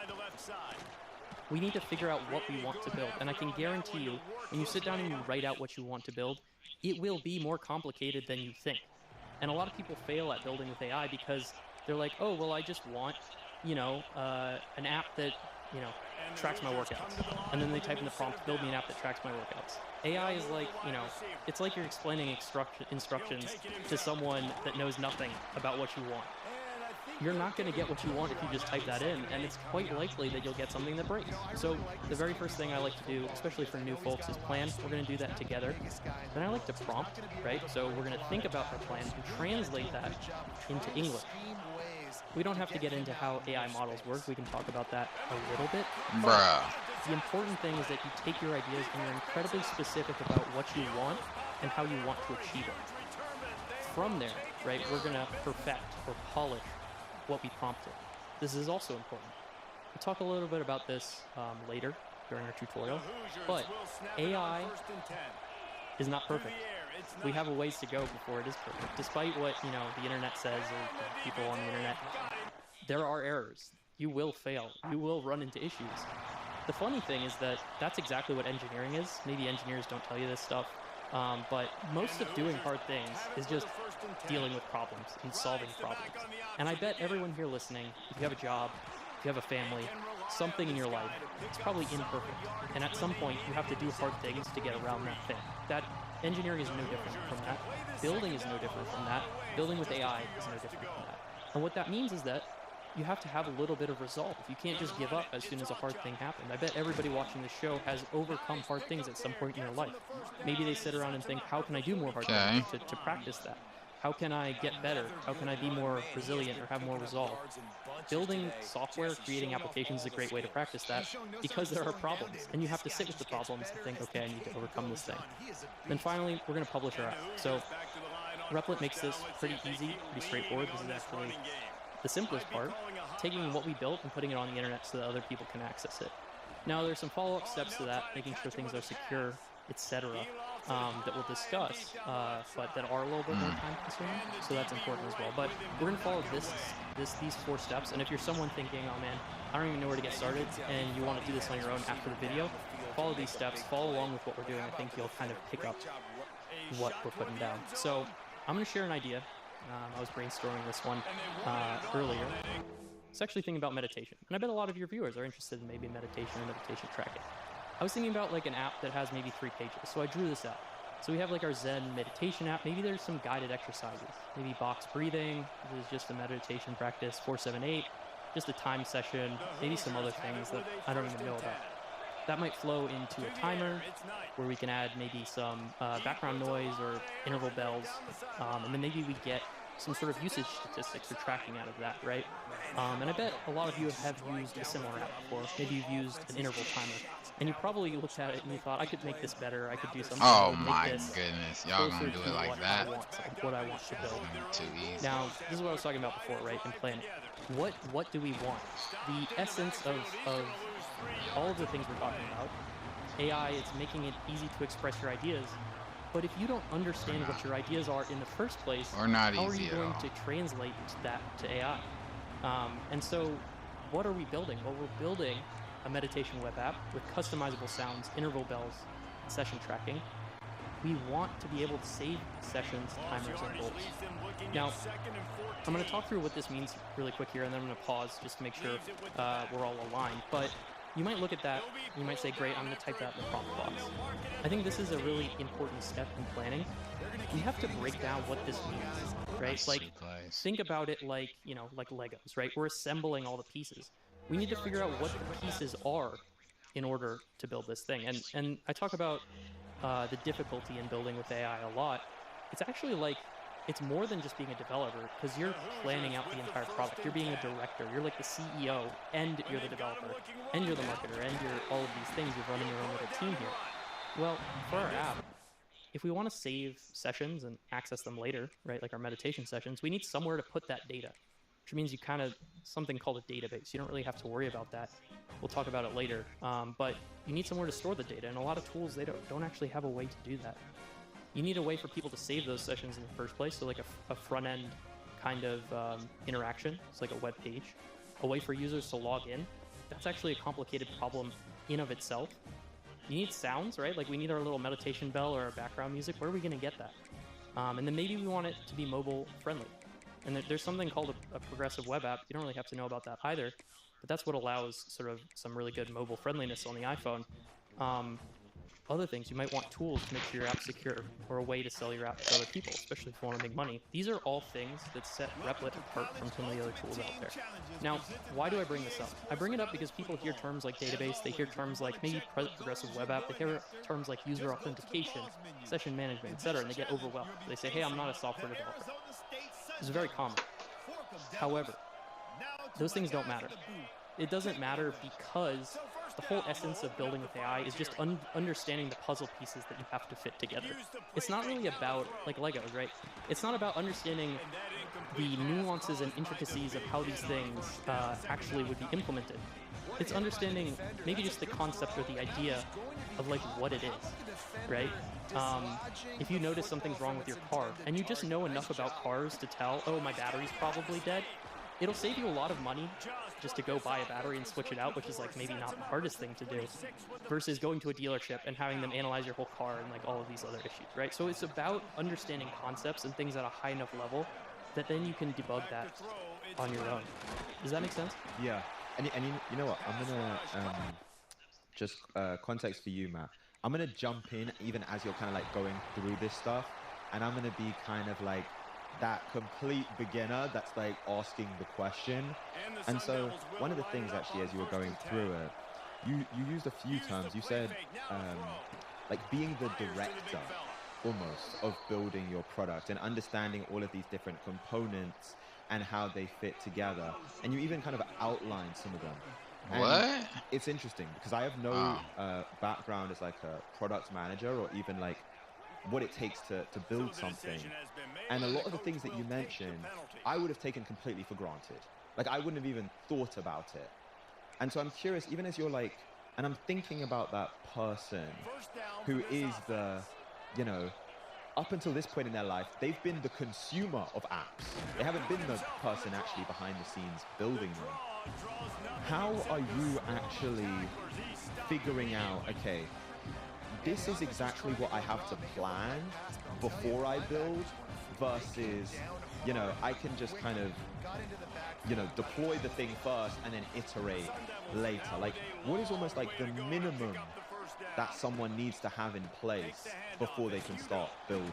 We need to figure out what we want to build. And I can guarantee you, when you sit down and you write out what you want to build, it will be more complicated than you think. And a lot of people fail at building with AI because they're like, oh, well, I just want, an app that, tracks my workouts. And then they type in the prompt, build me an app that tracks my workouts. AI is like, it's like you're explaining instructions to someone that knows nothing about what you want. You're not going to get what you want if you just type that in, and it's quite likely that you'll get something that breaks. So the very first thing I like to do, especially for new folks, is plan. We're going to do that together. Then I like to prompt, right? So we're going to think about our plan and translate that into English. We don't have to get into how AI models work. We can talk about that a little bit. Bruh. The important thing is that you take your ideas and you're incredibly specific about what you want and how you want to achieve it. From there, right, we're going to perfect or polish what we prompted. This is also important. We'll talk a little bit about this later during our tutorial, but AI is not perfect. We have a ways to go before it is perfect. Despite what, the internet says or people on the internet, there are errors. You will fail. You will run into issues. The funny thing is that that's exactly what engineering is. Maybe engineers don't tell you this stuff, but most of doing hard things is just dealing with problems and solving problems. And I bet everyone here listening, if you have a job, if you have a family, something in your life, it's probably imperfect. And at some point, you have to do hard things to get around that thing. That engineering is no different from that. Building is no different from that. Building with AI is no different from that. And what that means is that you have to have a little bit of resolve. You can't just give up as soon as a hard thing happened. I bet everybody watching this show has overcome hard things at some point in their life. Maybe they sit around and think, how can I do more hard things to practice that? How can I get better? How can I be more resilient or have more resolve? Building software, creating applications is a great way to practice that because there are problems and you have to sit with the problems and think, okay, I need to overcome this thing. Then finally, we're going to publish our app. So Replit makes this pretty easy, pretty straightforward. This is actually the simplest part, taking what we built and putting it on the internet so that other people can access it. Now, there's some follow-up steps to that, making sure things are secure, etc., that we'll discuss, but that are a little bit more time-consuming, so that's important as well. But we're going to follow these 4 steps, and if you're someone thinking, oh man, I don't even know where to get started, and you want to do this on your own after the video, follow these steps, follow along with what we're doing. I think you'll kind of pick up what we're putting down. So I'm going to share an idea. I was brainstorming this one earlier. I was actually thinking about meditation, and I bet a lot of your viewers are interested in maybe meditation or meditation tracking. I was thinking about like an app that has maybe 3 pages, so I drew this out. So we have like our Zen meditation app. Maybe there's some guided exercises, maybe box breathing. This is just a meditation practice, 478, just a time session, maybe some other things that I don't even know about. That might flow into a timer where we can add maybe some background noise or interval bells, and then maybe we get some sort of usage statistics or tracking out of that, right? And I bet a lot of you have used a similar app before. Maybe you've used an interval timer, and you probably looked at it and you thought, I could make this better, I could do something that would make this goodness, y'all gonna do it like that? What I want to build. Too easy. Now, this is what I was talking about before, right? In planning. What do we want? The essence of all of the things we're talking about, AI, it's making it easy to express your ideas. But if you don't understand what your ideas are in the first place, how are you going to translate that to AI? And so what are we building? Well, we're building a meditation web app with customizable sounds, interval bells, session tracking. we want to be able to save sessions, timers, and goals. Now, I'm going to talk through what this means really quick here, and then I'm going to pause just to make sure we're all aligned. But you might look at that, you might say, great, I'm going to type that in the prompt box. I think this is a really important step in planning. We have to break down what this means, right? Like, think about it like, you know, like Legos, right? We're assembling all the pieces. We need to figure out what the pieces are in order to build this thing. And I talk about the difficulty in building with AI a lot. It's actually like, it's more than just being a developer, because you're planning out the entire product. You're being a director. You're like the CEO, and you're the developer, and you're the marketer, and you're all of these things. You're running your own little team here. Well, for our app, if we want to save sessions and access them later, right, like our meditation sessions, we need somewhere to put that data, which means you kind of, something called a database. You don't really have to worry about that. We'll talk about it later. But you need somewhere to store the data, and a lot of tools, they don't actually have a way to do that. You need a way for people to save those sessions in the first place, so like a front-end kind of interaction. It's like a web page. A way for users to log in. That's actually a complicated problem in of itself. You need sounds, right? Like we need our little meditation bell or our background music. Where are we going to get that? And then maybe we want it to be mobile friendly. And there's something called a progressive web app. You don't really have to know about that either, but that's what allows sort of some really good mobile friendliness on the iPhone. Other things, you might want tools to make sure your app's secure, or a way to sell your app to other people, especially if you want to make money. These are all things that set Replit apart from some of the other tools out there. Now, why do I bring this up? I bring it up because people hear terms like database, they hear terms like maybe progressive web app, they hear terms like user authentication, session management, etc., and they get overwhelmed. They say, hey, I'm not a software developer. This is very common. However, those things don't matter. It doesn't matter because the whole essence of building with AI is just understanding the puzzle pieces that you have to fit together. It's not really about, like Legos, right? It's not about understanding the nuances and intricacies of how these things actually would be implemented. It's understanding maybe just the concept or the idea of like what it is, right? If you notice something's wrong with your car and you just know enough about cars to tell, oh, my battery's probably dead, it'll save you a lot of money just to go buy a battery and switch it out, which is like maybe not the hardest thing to do, versus going to a dealership and having them analyze your whole car and like all of these other issues, right? So it's about understanding concepts and things at a high enough level that then you can debug that on your own. Does that make sense? Yeah. And you know what? I'm gonna just context for you, Matt. I'm gonna jump in even as you're kind of like going through this stuff, and I'm gonna be kind of like that complete beginner that's like asking the question. And so one of the things actually as you were going through it, you used a few terms. You said like being the director almost of building your product and understanding all of these different components and how they fit together. And you even kind of outlined some of them. And what? It's interesting because I have no background as like a product manager or even like what it takes to build something. And a lot of the things that you mentioned, I would have taken completely for granted. Like I wouldn't have even thought about it. And so I'm curious, even as you're like, and I'm thinking about that person who is the, you know, up until this point in their life, they've been the consumer of apps. They haven't been the person actually behind the scenes building them. How are you actually figuring out, okay, this is exactly what I have to plan before I build versus, you know, I can just kind of, you know, deploy the thing first and then iterate later. Like, what is almost like the minimum that someone needs to have in place before they can start building?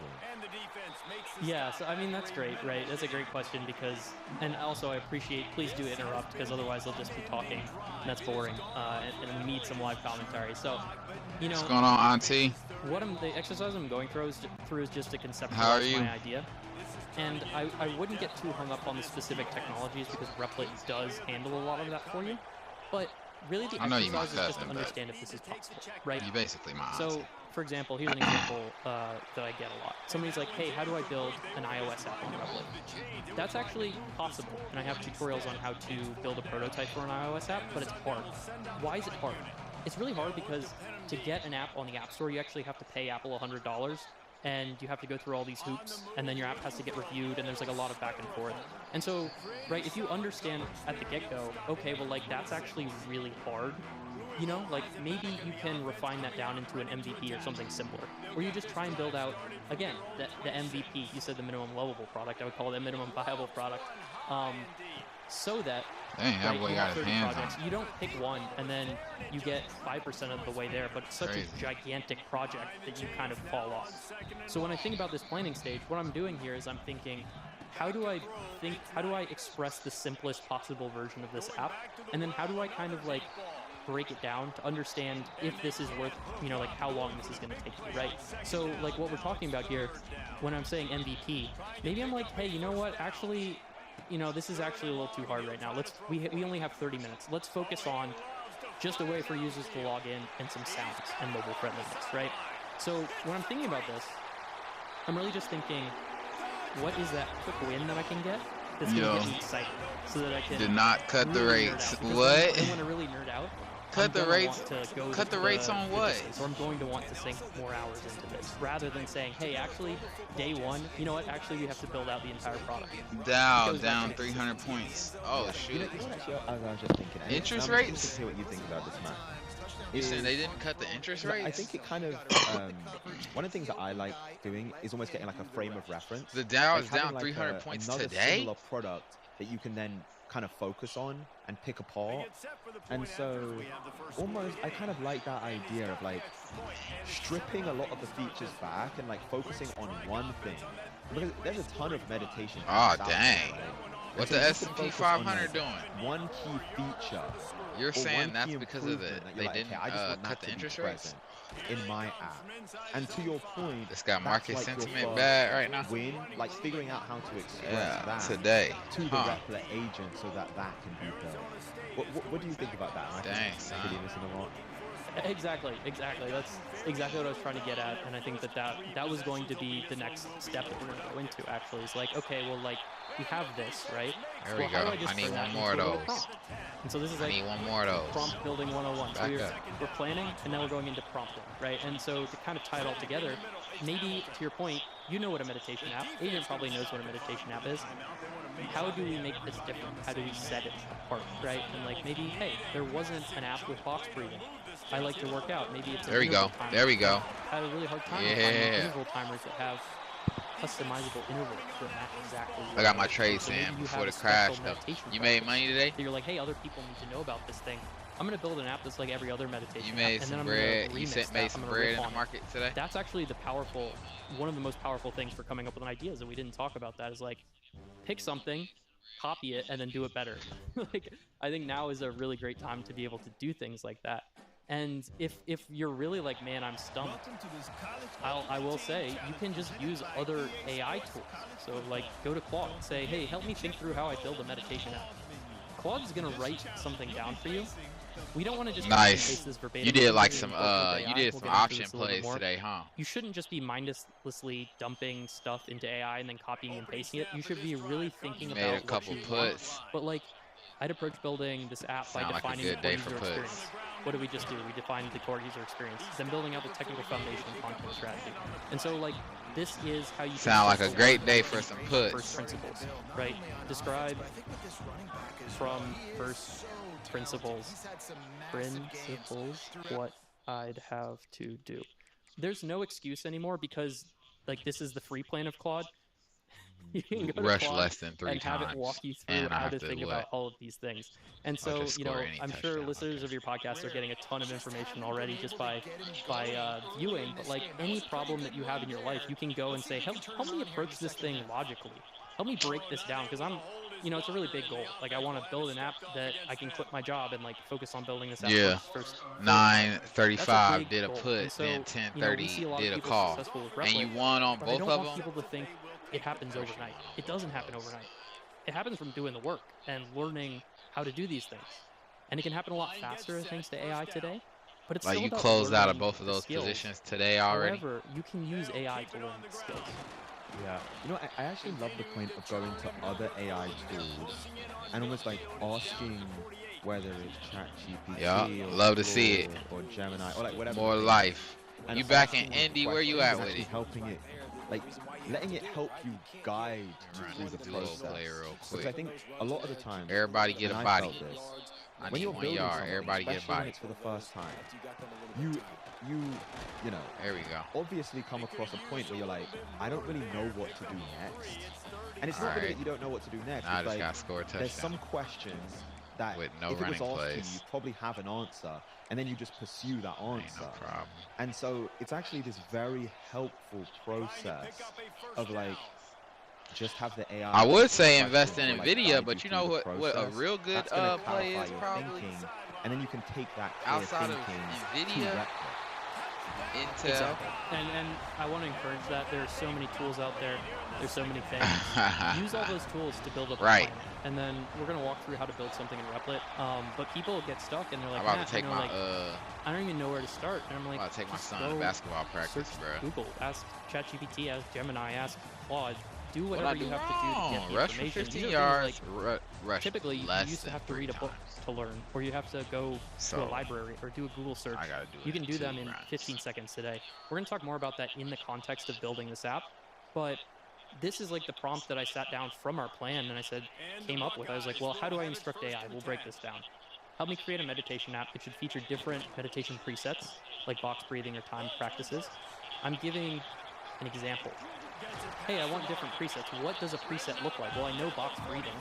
Yeah, so I mean, that's great, right? That's a great question because, and also I appreciate, please do interrupt because otherwise they'll just be talking and that's boring and we need some live commentary. So, you know. What's going on, Auntie? The exercise I'm going through is just to conceptualize my idea. And I wouldn't get too hung up on the specific technologies because Replit does handle a lot of that for you. But really the exercise is just to understand if this is possible, right? You basically my So, for example, here's an example that I get a lot. Somebody's like, hey, how do I build an iOS app on Replit? That's actually possible, and I have tutorials on how to build a prototype for an iOS app, but it's hard. Why is it hard? It's really hard because to get an app on the App Store, you actually have to pay Apple $100, and you have to go through all these hoops, and then your app has to get reviewed, and there's like a lot of back and forth. And so, right, if you understand at the get-go, okay, well, like, that's actually really hard, you know, like maybe you can refine that down into an MVP or something simpler, or you just try and build out, again, the MVP. You said the minimum lovable product. I would call it a minimum viable product. So that that boy got his hands projects, on it. you don't pick one and then you get 5% of the way there, but it's such a gigantic project that you kind of fall off. So when I think about this planning stage, what I'm doing here is I'm thinking, how do I express the simplest possible version of this app? And then how do I kind of like break it down to understand if this is worth, you know, like how long this is going to take me, right? So like what we're talking about here, when I'm saying MVP, maybe I'm like, hey, you know what, actually, you know, this is actually a little too hard right now. We only have 30 minutes. Let's focus on just a way for users to log in and some sounds and mobile friendliness, right? So when I'm thinking about this, I'm really just thinking, what is that quick win that I can get that's going to get me excited so that I can did not cut really the rates. What? I want to really nerd out. Cut the rates. Cut the rates on what? So I'm going to want to sink more hours into this rather than saying, hey, actually, day one, you know what? Actually, we have to build out the entire product. Down 300 points. Oh, shoot. You know what actually, I was just thinking. Interest rates? See what you think about this, man. You saying they didn't cut the interest rates? I think it kind of, one of the things that I like doing is almost getting like a frame of reference. The Dow like is down like 300 points another today? Similar product that you can then kind of focus on and pick apart. And so almost I kind of like that idea of like stripping a lot of the features back and like focusing on one thing, because there's a ton of meditation. Oh dang. Right? What's so the S&P 500 doing? One key feature. You're saying that's because of they didn't cut the interest rates? In my app. And to your point, it's got market like sentiment bad right now. Win, like figuring out how to express that today to the Repler agent so that can be built. What do you think about that? Dang, really missing a lot. Exactly. That's exactly what I was trying to get at, and I think that was going to be the next step that we're going to go into. Actually, is like, okay, well, like we have this, right? There we go. I need one more of those. And so this is like, I need one more of those. Prompt building 101. So we're planning, and then we're going into prompting, right? And so to kind of tie it all together, maybe to your point, you know what a meditation app. Agent probably knows what a meditation app is. How do we make this different? How do we set it apart, right? And like maybe, hey, there wasn't an app with box breathing. I like to work out. Maybe it's there we go. There we go. I had a really hard time finding interval timers that have customizable intervals that match exactly. I got my trades in before the crash though. You made money today? You're like, hey, other people need to know about this thing. I'm gonna build an app that's like every other meditation. You made some bread. You made some bread in the market today. That's actually one of the most powerful things for coming up with ideas, and we didn't talk about that. Is like, pick something, copy it, and then do it better. Like, I think now is a really great time to be able to do things like that. And if you're really like, man, I'm stumped, I will say you can just use other AI tools. So like, go to Claude and say, hey, help me think through how I build a meditation app. Claude's gonna write something down for you. We don't want to just nice. This verbatim. You did like some option plays today, huh? You shouldn't just be mindlessly dumping stuff into AI and then copying and pasting it. You should be really thinking about a couple what you puts. want. But like, I'd approach building this app by defining the core user experience. What did we just do? We defined the core user experience. Then building out the technical foundation and content strategy. And so like, this is how you sound like a great day for some puts. First principles, right? Describe from first principles what I'd have to do. There's no excuse anymore because like this is the free plan of Claude. You can go to rush Claude less than 3 and times have it walk you through how to think about all of these things. And so, you know, I'm sure listeners of your podcast are getting a ton of information already just by viewing. But like any problem that you have in your life, you can go and say, help me approach this thing logically. Help me break this down, because you know, it's a really big goal. Like, I want to build an app that I can quit my job and like focus on building this app first. 9:35 did a put, so, then 10:30 did a call, and you Repler, won on but both I don't of want them. people to think it happens overnight. It doesn't happen overnight. It happens from doing the work and learning how to do these things. And it can happen a lot faster thanks to AI today. But it's like still you about closed out of learning both of those skills. positions today already. However, you can use AI to learn the skills. Yeah, you know, I actually love the point of going to other AI tools and almost like asking whether it's ChatGPT or love to see it, or Gemini or like whatever. More life. And you back in Indy? Where you at with it? Helping it, like letting it help you guide you through the process. Play real quick. Because I think a lot of the time, everybody get a body. when you're 1 building yard. something, Everybody get especially when body. it's for the first time, you know, There we go. obviously come across a point where you're like, I don't really know what to do next. And it's not really that you don't know what to do next. Now I it's just like, got to score a touchdown. there's some questions that with no if it was running asked to you, plays. you probably have an answer, and then you just pursue that Ain't answer. no problem. And so it's actually this very helpful process of like, just have the AI. I would say invest questions in or, like, NVIDIA, guide but you you through know the what a process. real good That's gonna play clarify is your probably thinking, and then you can take that clear outside of thinking NVIDIA, to Intel. Exactly. And I want to encourage that. There are so many tools out there. There's so many things. Use all those tools to build up a Right. plan. And then we're going to walk through how to build something in Replit. But people get stuck and they're like, I'm about Matt, to take you know, my like, I don't even know where to start. And I'm like, I'm about to take my just son to go basketball practice, search bro. Google, ask ChatGPT, ask Gemini, ask Claude. Do What whatever I do you have wrong? to do to get the Rush for information. 15 These are yards. things like, Rush typically, you less used to than have to 3 read a book times. to learn, or you have to go to So a library or do a Google search. I gotta do it You can in do 2 them in runs. 15 seconds today. We're going to talk more about that in the context of building this app, but this is like the prompt that I sat down from our plan and I said, came up with. I was like, well, how do I instruct AI? We'll break this down. Help me create a meditation app. It should feature different meditation presets, like box breathing or time practices. I'm giving an example. Hey, I want different presets. What does a preset look like? Well, I know box breathing.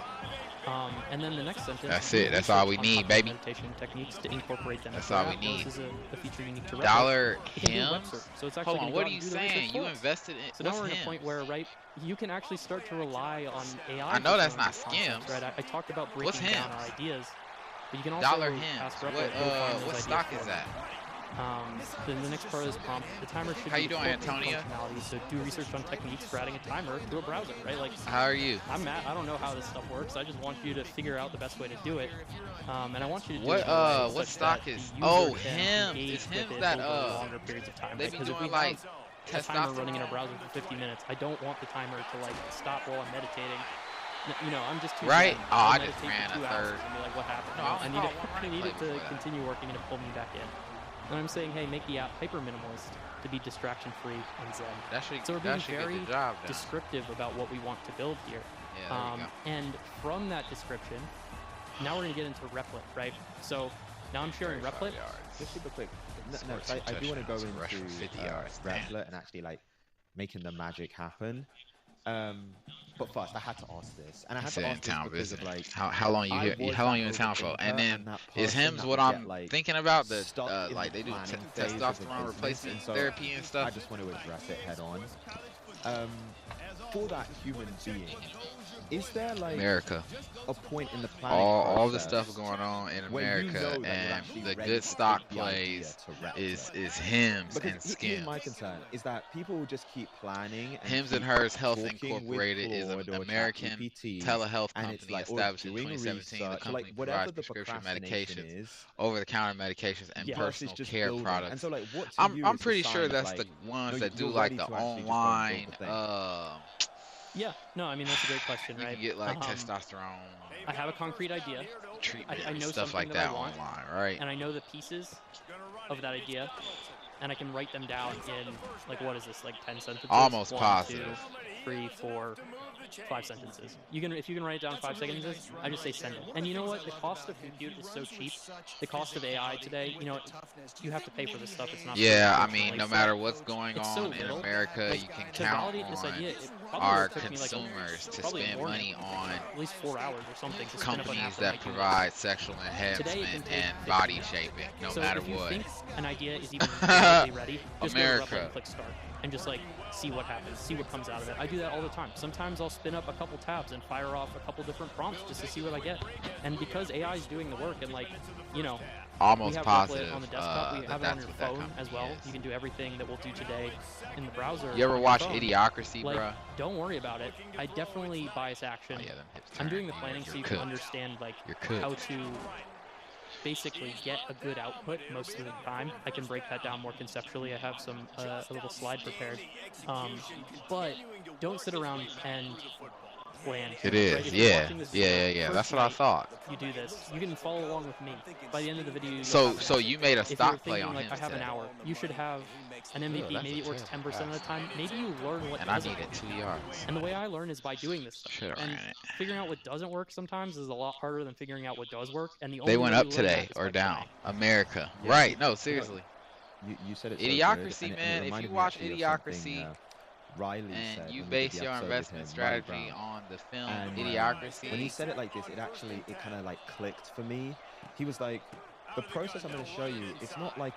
And then the next sentence. That's it. That's all we on need, popular baby. meditation techniques to incorporate them. That's into all our we app. Now, need. this is a feature unique to Replit. Dollar It can do web hymns. search, so it's actually Hold on, gonna what go are out you and do the research saying? You for us. invested in So now what's we're at a hymns? point where, right, you can actually start to rely on AI. I know for that's some of not these concepts, skims. right? I talked about What's breaking down our hymns? ideas, but you can also Dollar ask hymns. Replit, go find those What ideas stock for is me. that? Then the next part of this prompt, the timer should How be you doing, default Antonia? functionality, so do research on techniques for adding a timer to a browser, right? Like, How are you? I'm Matt. I don't know how this stuff works. I just want you to figure out the best way to do it, and I want you to do What it in a way what such stock that is? the user Oh, can hymns. engage It's with hymns it that over longer periods of time. they Right? be Because if doing we like have a timer running in a testosterone. browser for 50 minutes, I don't want the timer to like stop while I'm meditating. You know, I'm just too Right? zen. Oh, I'll I just meditate ran for a 2 hours third. and be like, what happened? No, You know, I I only need caught one I running need play it to before that. continue working and to pull me back in. And I'm saying, hey, make the app hyper minimalist to be distraction free and zen. That should So we're that being should very get the job done. descriptive about what we want to build here. Yeah, there you go. And from that description, now we're going to get into Replit, right? So now I'm sharing 35 Replit. yards. just super quick. No, Scored 'cause I 2 do want to go touchdowns, rushed for into 50 yards. Damn. Replit and actually like making the magic happen. But first, I had to ask this, and I He had said to in ask this town because visiting. of like How long you I here? was How long that you in town for? overthinker And then that is person hymns that what would I'm get, like, thinking about? The stuck in like the they do planning phase of a testosterone business, replacement and so therapy and I stuff. just want to address it head on. For that human being, is there like America. a point in the planning All the process stuff going on in where you America, know that you're and actually the ready good to stock take the idea plays to Replit? is hymns Because and here's my skims. concern is that people just keep planning and Hims keep and Hers Health talking with Incorporated is an Claude or American ChatGPT, telehealth and it's company like, or established in doing 2017. The research, company like whatever provides the prescription procrastination medications, is, over-the-counter medications, and Yeah. personal versus just care building. products. And so, like, what to you I'm is a pretty sign sure of, that's like, the ones no, that do you're like ready the to actually just go and build online. the thing. Yeah, no, I mean, that's a great question, You right? can get like testosterone I have a concrete idea, treatment I and know stuff something like that I that want, online, right? and I know the pieces of that idea, and I can write them down in, like, what is this, like 10 sentences? Almost 1, positive. 2, 3, 4, 5 sentences. If you can write it down in 5 sentences, I just say send it. And you know what? The cost of compute is so cheap. The cost of AI today, you know, you have to pay for this stuff. It's not free, Yeah, I unfortunately. mean, no So matter what's going it's so on in little. America, Like, you can to count validate this idea, on it probably our would've took me, like, consumers to probably spend more money than on at least 4 hours or something to spin up an companies app that might do this. provide sexual Today it can enhancement take and 50 body minutes. shaping, no So matter if you what. think an idea is even remotely ready, just go to Replit America. and click start and just like see what happens, see what comes out of it. I do that all the time. Sometimes I'll spin up a couple tabs and fire off a couple different prompts just to see what I get. And because AI is doing the work and, like, you know, we Almost have positive Replit on the desktop, we that have it on that's your what that phone company as well. is. You can do everything that we'll do today in the browser. You ever on your watch phone. Idiocracy, Like, bruh? don't worry about it. I definitely bias action. Oh yeah, them hips I'm turn. doing the You're- planning so you're you can cooked. understand, like, You're cooked. how to basically get a good output most of the time. I can break that down more conceptually. I have some a little slide prepared, but don't sit around and planned. It is. Right? Yeah. That's what I thought. You do this. You can follow along with me. By the end of the video, so you made a if stock you're play thinking on like him I have today. an hour, you should have an MVP. That's Maybe a it works terrible 10% of the time. Maybe you learn what And I doesn't needed work. 2 yards. And the way I learn is by doing this stuff. Should've And ran it. figuring out what doesn't work sometimes is a lot harder than figuring out what does work. And the only They went way up you learn that today is or by down. playing. America. Yeah, Right. No, seriously. You said it. Idiocracy, so good, man. and it If you reminded me watch actually of Idiocracy something, Riley said and you when we did base the your episode with investment him, Riley strategy Brown. on the film And Idiocracy. when he said it like this, it kind of like clicked for me. He was like, the process I'm going to show you, it's not like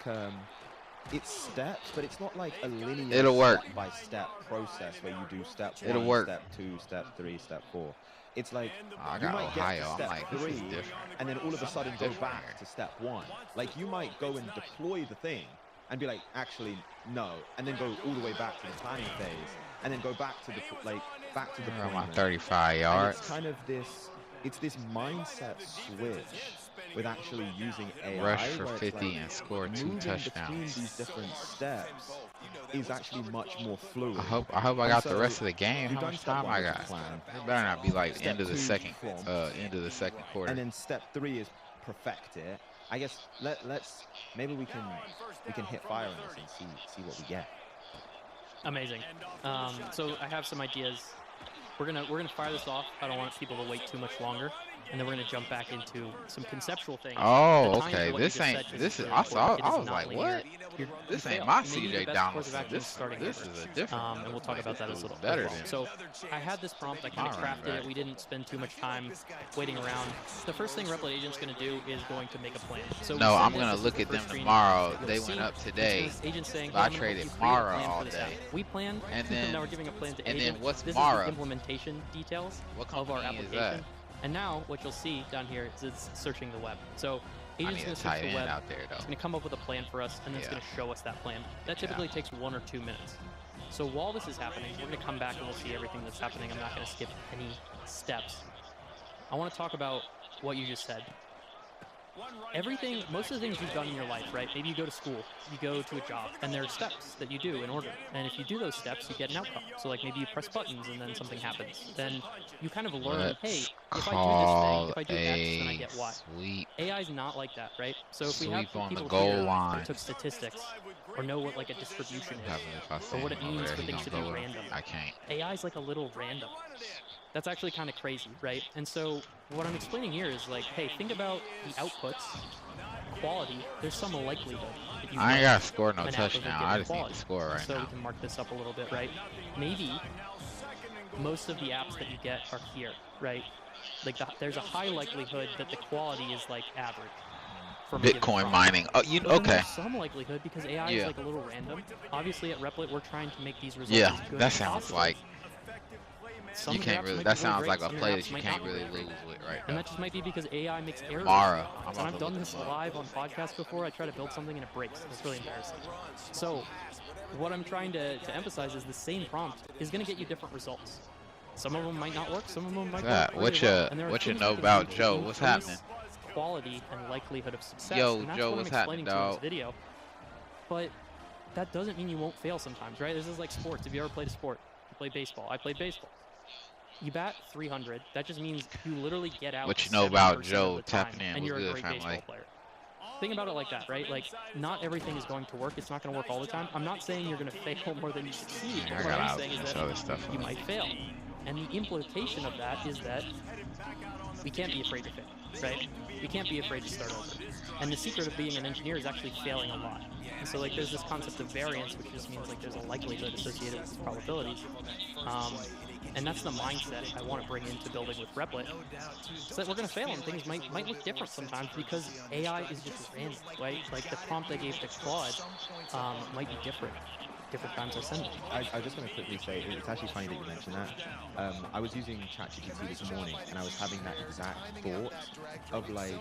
it's steps, but it's not like a linear It'll work. step-by-step process where you do step It'll 1, work. step 2, step 3, step 4. It's like I you got might Ohio. get to I'm step like, this 3, is different. and then all of a sudden go different back here. to step 1. Like you might go and deploy the thing and be like, actually no, and then go all the way back to the planning phase, and then go back to the back to Around my deployment. 35 And yards. it's kind of this mindset switch with actually using AI. Rush for where it's 50 like and score 2 moving between touchdowns. these different steps is actually much more fluid. I hope I And got so the rest of the game. you've How done much step time 1, I which is got? plan. It better not be like Step end of the 2, second perform. quarter. And then step 3 is perfect it. I guess let's maybe we can hit fire on this and see what we get. Amazing. So I have some ideas. We're gonna fire this off. I don't want people to wait too much longer, and then we're gonna jump back into some conceptual things. Oh, The time okay. for what you This just ain't. said This is. really I saw. important. It I is was not like, linear. what? You This ain't fail. my Maybe the CJ best course of Donaldson. action is This starting is over. a different. And we'll talk about that as This well. is better than. So I had this prompt. I kind of My running crafted it. back. We didn't spend too much time waiting around. The first thing Replit Agent's going to do is going to make a plan. So No, we said I'm this, gonna this is look the at them first screen. tomorrow. You'll They see went up it's today. this agent saying, So I "Hey, I'm gonna traded help you create a Mara plan all for this app." day. We planned, And then- now we're giving a plan to and then agent. what's This Mara? is the implementation details What of our company is application. that? And now what you'll see down here is it's searching the web. So I agent's need going a to search tight the end web. out there It's though. going to come up with a plan for us, and then it's Yeah. going to show us that plan. That typically takes 1 or 2 minutes. So while this is happening, we're going to come back and we'll see everything that's happening. I'm not going to skip any steps. I want to talk about what you just said. Everything, most of the things you've done in your life, right? Maybe you go to school, you go to a job, and there are steps that you do in order. And if you do those steps, you get an outcome. So like maybe you press buttons and then something happens. Then you kind of learn, hey, Let's if I do this thing, call if I do X, then I a get Y. sweep. AI is not like that, right? So if we have Sweep on the people goal here line. that took statistics or know what like a distribution is, If I or send what it him over means there, for he things gonna to be go with- random. I can't. AI is like a little random. That's actually kind of crazy, right? And so what I'm explaining here is like, hey, think about the outputs, quality. There's some likelihood that you I ain't will gotta score no an app of a touchdown. given I just need quality. to score right So now. we can mark this up a little bit, right? Maybe most of the apps that you get are here, right? Like there's a high likelihood that the quality is like average. From a given Bitcoin prompt. mining. Oh, But then okay. there's some likelihood because AI is Yeah. like a little random. Obviously at Replit we're trying to make these results Yeah, as good that as sounds possible. like Some you of your can't apps really. might That be sounds great, like a some of your play apps that you might can't not be really great. lose with right And now. that just might be because AI makes errors. Mara. I'm And about I've to done look this him up. live on podcasts before. I try to build something and it breaks. It's really embarrassing. So what I'm trying to emphasize is the same prompt is going to get you different results. Some of them might not work. Some of them might That, work what really you- well. And there are what you things know can do about to Joe? What's increase happening? Quality and likelihood of success. Yo, and that's Joe, what what's I'm explaining happening, to in this dog? video. But that doesn't mean you won't fail sometimes, right? This is like sports. Have you ever played a sport? You play baseball. I played baseball. You bat 300. That just means you literally get out. What you know about 70% Joe of the time, tapping in? and What's you're a good, great family? baseball player. Think about it like that, right? Like, not everything is going to work. It's not going to work all the time. I'm not saying you're going to fail more than you succeed. I What got I'm out saying is this that other stuff. you might fail. And the implication of that is that we can't be afraid to fail, right? We can't be afraid to start over. And the secret of being an engineer is actually failing a lot. And so like there's this concept of variance, which just means like there's a likelihood associated with these probabilities. And that's the mindset I want to bring into building with Replit. It's that we're going to fail and things might look different sometimes because AI is just random, right? Like the prompt I gave to Claude might be different times I send it. I just want to quickly say, it's actually funny that you mentioned that. I was using ChatGPT this morning, and I was having that exact thought of like,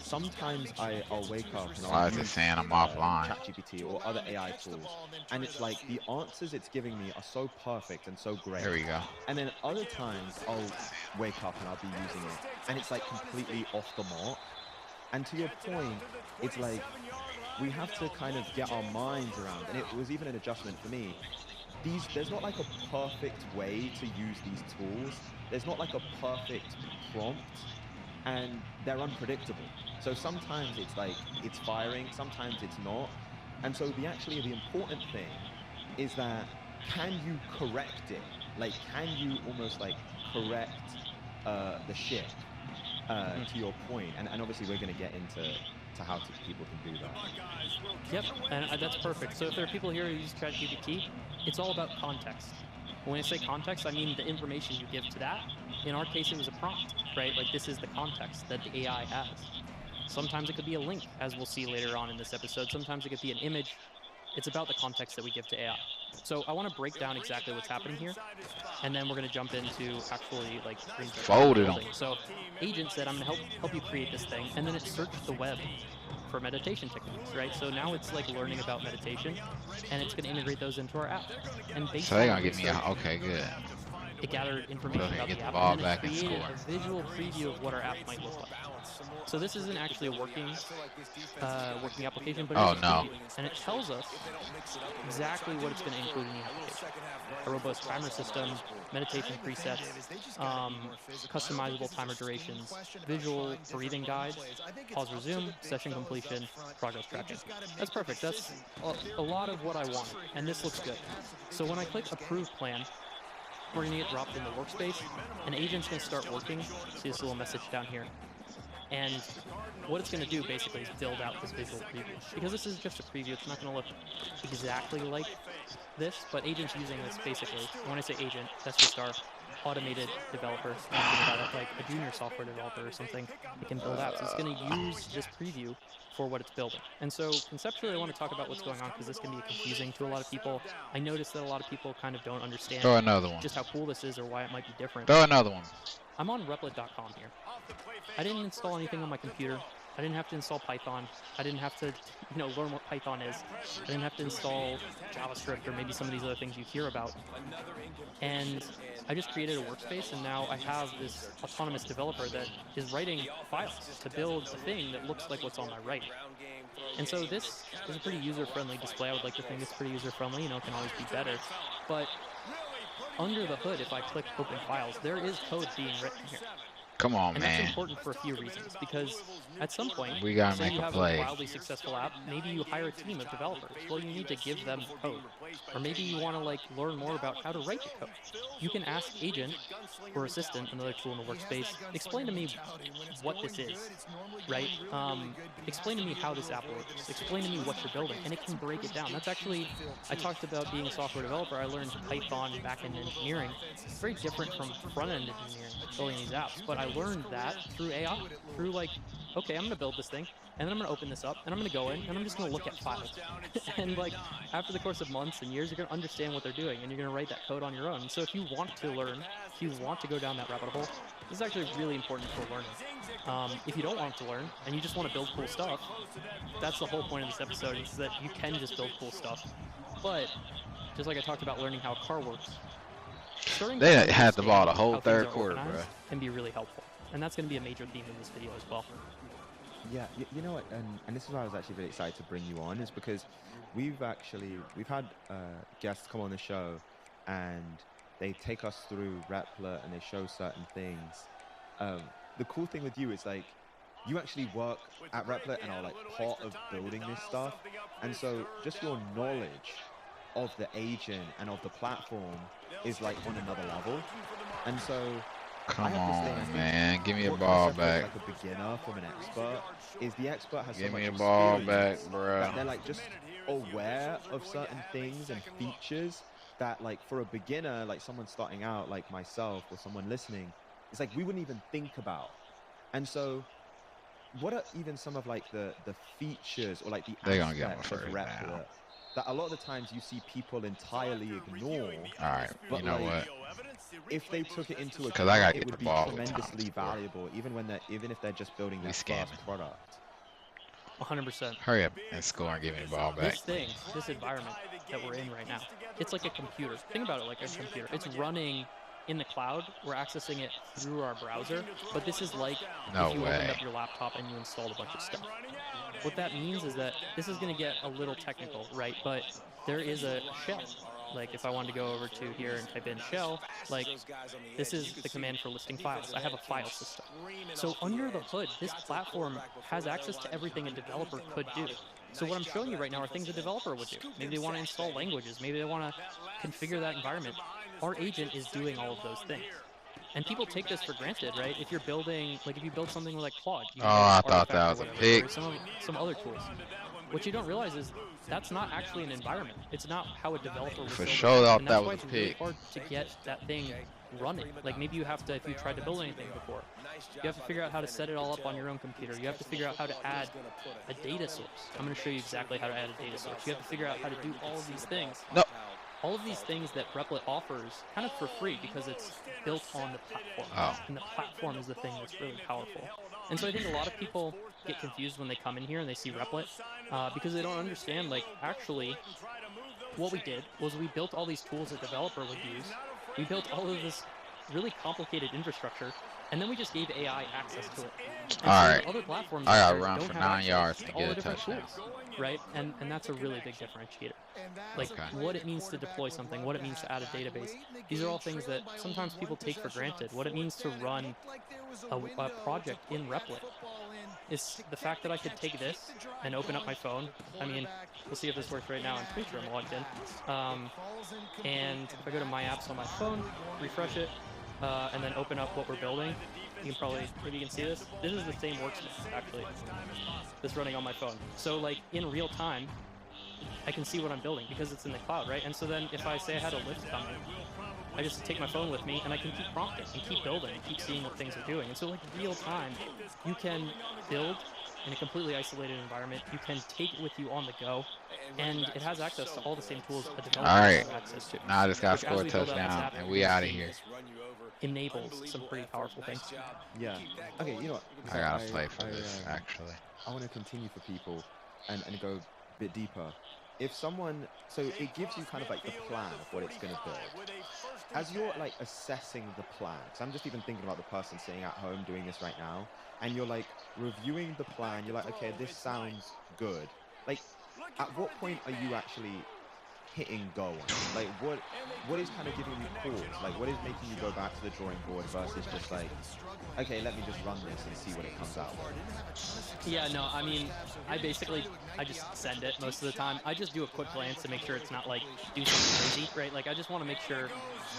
sometimes I'll wake up and Why I'll is it use saying I'm offline? ChatGPT or other AI tools, and it's like the answers it's giving me are so perfect and so great. There we go. And then other times I'll wake up and I'll be using it, and it's like completely off the mark. And to your point, it's like we have to kind of get our minds around, and it was even an adjustment for me. there's not like a perfect way to use these tools. There's not like a perfect prompt, and they're unpredictable. So sometimes it's like it's firing, sometimes it's not. And so the important thing is that, can you correct it? Like, can you almost like correct the ship to your point? And obviously we're going to get into how people can do that. Yep, and that's perfect. So if there are people here who use ChatGPT, it's all about context. When I say context, I mean the information you give to that. In our case, it was a prompt, right? Like, this is the context that the AI has. Sometimes it could be a link, as we'll see later on in this episode. Sometimes it could be an image. It's about the context that we give to AI. So I want to break down exactly what's happening here, and then we're going to jump into actually like folded them. So agent said, I'm going to help you create this thing, and then it searched the web for meditation techniques, right? So now it's like learning about meditation, and it's going to integrate those into our app. And based so they're on gonna get me out. Okay, good. It gathered information about the app, and then it created a visual preview of what our app might look like. So this isn't actually a working application, but it's a preview, and it tells us exactly what it's going to include in the application. A robust timer system, meditation presets, customizable timer durations, visual breathing guides, pause resume, session completion, progress tracking. That's perfect. That's a lot of what I want, and this looks good. So when I click approve plan, we're going to get dropped in the workspace, and agent's going to start working. See this little message down here. And what it's going to do basically is build out this visual preview. Because this is just a preview, it's not going to look exactly like this, but agent's using this basically. When I say agent, that's just our automated developer. Think about it like a junior software developer or something. It can build apps. It's going to use this preview for what it's building. And so conceptually, I want to talk about what's going on because this can be confusing to a lot of people. I noticed that a lot of people kind of don't understand just how cool this is or why it might be different. Throw another one. I'm on Replit.com here. I didn't install anything on my computer. I didn't have to install Python. I didn't have to, learn what Python is. I didn't have to install JavaScript or maybe some of these other things you hear about. And I just created a workspace, and now I have this autonomous developer that is writing files to build a thing that looks like what's on my right. And so this is a pretty user-friendly display. I would like to think it's pretty user-friendly. It can always be better. But under the hood, if I click open files, there is code being written here. Come on, and man. That's important for a few reasons, because at some point, we gotta say make you a have play. a wildly successful app, maybe you hire a team of developers. Well, you need to give them code. Or maybe you want to learn more about how to write the code. You can ask agent or assistant, another tool in the workspace, explain to me what this is, right? Explain to me how this app works. Explain to me what you're building, and it can break it down. That's actually, I talked about being a software developer. I learned Python back-end engineering. It's very different from front-end engineering, building these apps, but I learned that through AI, through okay, I'm going to build this thing, and then I'm going to open this up, and I'm going to go in, and I'm just going to look at files. And after the course of months and years, you're going to understand what they're doing, and you're going to write that code on your own. So if you want to learn, if you want to go down that rabbit hole, this is actually really important for learning. If you don't want to learn, and you just want to build cool stuff, that's the whole point of this episode, is that you can just build cool stuff. But, just like I talked about learning how a car works, they had the ball the whole third quarter, bro. Can be really helpful. And that's going to be a major theme in this video as well. Yeah, you know what, and this is why I was actually really excited to bring you on, is because we've had guests come on the show, and they take us through Replit and they show certain things. The cool thing with you is you actually work at Replit and are part of building this stuff, and so just your knowledge of the agent and of the platform is on another level. And so come on, man, give me a ball back. Like a beginner from an expert is the expert has give so me much a ball back, experience bro. that they're just aware of certain things and features that for a beginner, someone starting out like myself or someone listening, it's we wouldn't even think about. And so what are even some of the features or the aspects of Replit that a lot of the times you see people entirely ignore? All right, but you know what? If they took it into account, it would be tremendously valuable, even if they're just building their first product. 100%. Hurry up and score and give me the ball back. This environment that we're in right now, it's like a computer. Think about it like a computer. It's running in the cloud. We're accessing it through our browser, but this is if you opened up your laptop and you installed a bunch of stuff. What that means is that this is going to get a little technical, right? But there is a shell Like if I wanted to go over to here and type in shell, like this is the command for listing files. I have a file system. So under the hood, this platform has access to everything a developer could do. So what I'm showing you right now are things a developer would do. Maybe they want to install languages. Maybe they want to configure that environment. Our agent is doing all of those things. And people take this for granted, right? If you're building, like if you build something like Claude, you I thought that was a pick. or some other tools. What you don't realize is that's not actually an environment. It's not how a developer would For build sure, it. thought And that that's was why a it's really pick. hard to get that thing running. Like maybe you have to, if you tried to build anything before, you have to figure out how to set it all up on your own computer. You have to figure out how to add a data source. I'm going to show you exactly how to add a data source. You have to figure out how to do all of these things. No. All of these things that Replit offers kind of for free because it's built on the platform. Oh. And the platform is the thing that's really powerful. And so I think a lot of people get confused when they come in here and they see Replit because they don't understand, like, actually, what we did was we built all these tools a developer would use. We built all of this really complicated infrastructure, and then we just gave AI access to it. And All so right. Other platforms I got out there run don't for have 9 access yards to all get the a different touchdown. tools, right? And that's a really big differentiator. Like Okay. what it means to deploy something, what it means to add a database. These are all things that sometimes people take for granted. What it means to run a project in Replit is the fact that I could take this and open up my phone. I mean, we'll see if this works right now. I'm pretty sure I'm logged in. And if I go to my apps on my phone, refresh it, and then open up what we're building, you can probably, maybe you can see this. This is the same workspace, actually, that's running on my phone. So like in real time, I can see what I'm building because it's in the cloud, right? And so then if I say I had a lift coming, I just take my phone with me and I can keep prompting and keep building and keep seeing what things are doing. And so like real time, you can build in a completely isolated environment. You can take it with you on the go, and it has access to all the same tools a developer has access to. Now I just got to Which, score as a we build out this touchdown, app, and we out of here. Enables some pretty powerful things. Yeah. Okay, you know what? I gotta play for this, actually. I want to continue for people and go a bit deeper. If someone, so it gives you kind of like the plan of what it's going to build. As you're like assessing the plan, because I'm just even thinking about the person sitting at home doing this right now, and you're like reviewing the plan, you're like, okay, this sounds good. Like, at what point are you actually hitting go on it? Like, what is kind of giving you pause? Like, what is making you go back to the drawing board versus just like, okay, let me just run this and see what it comes out with? Yeah, no, I mean, I just send it most of the time. I just do a quick glance to make sure it's not like do something crazy, right? Like I just want to make sure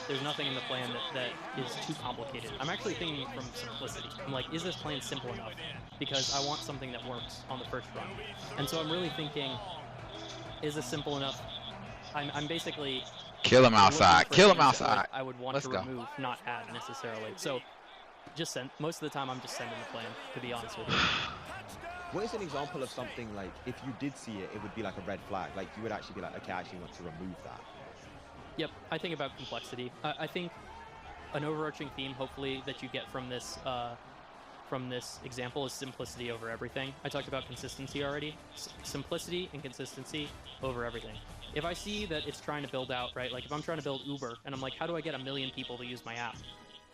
there's nothing in the plan that is too complicated. I'm actually thinking from simplicity. I'm like, is this plan simple enough? Because I want something that works on the first run. And so I'm really thinking, is this simple enough? I'm basically kill him outside. Kill him outside. Like I would want Let's to go. remove, not add necessarily. So just send. Most of the time, I'm just sending the plan. To be honest with you. What is an example of something like if you did see it, it would be like a red flag? Like you would actually be like, okay, I actually want to remove that. Yep, I think about complexity. I think an overarching theme, hopefully, that you get from this example is simplicity over everything. I talked about consistency already. Simplicity and consistency over everything. If I see that it's trying to build out, right, like if I'm trying to build Uber, and I'm like, how do I get 1 million people to use my app?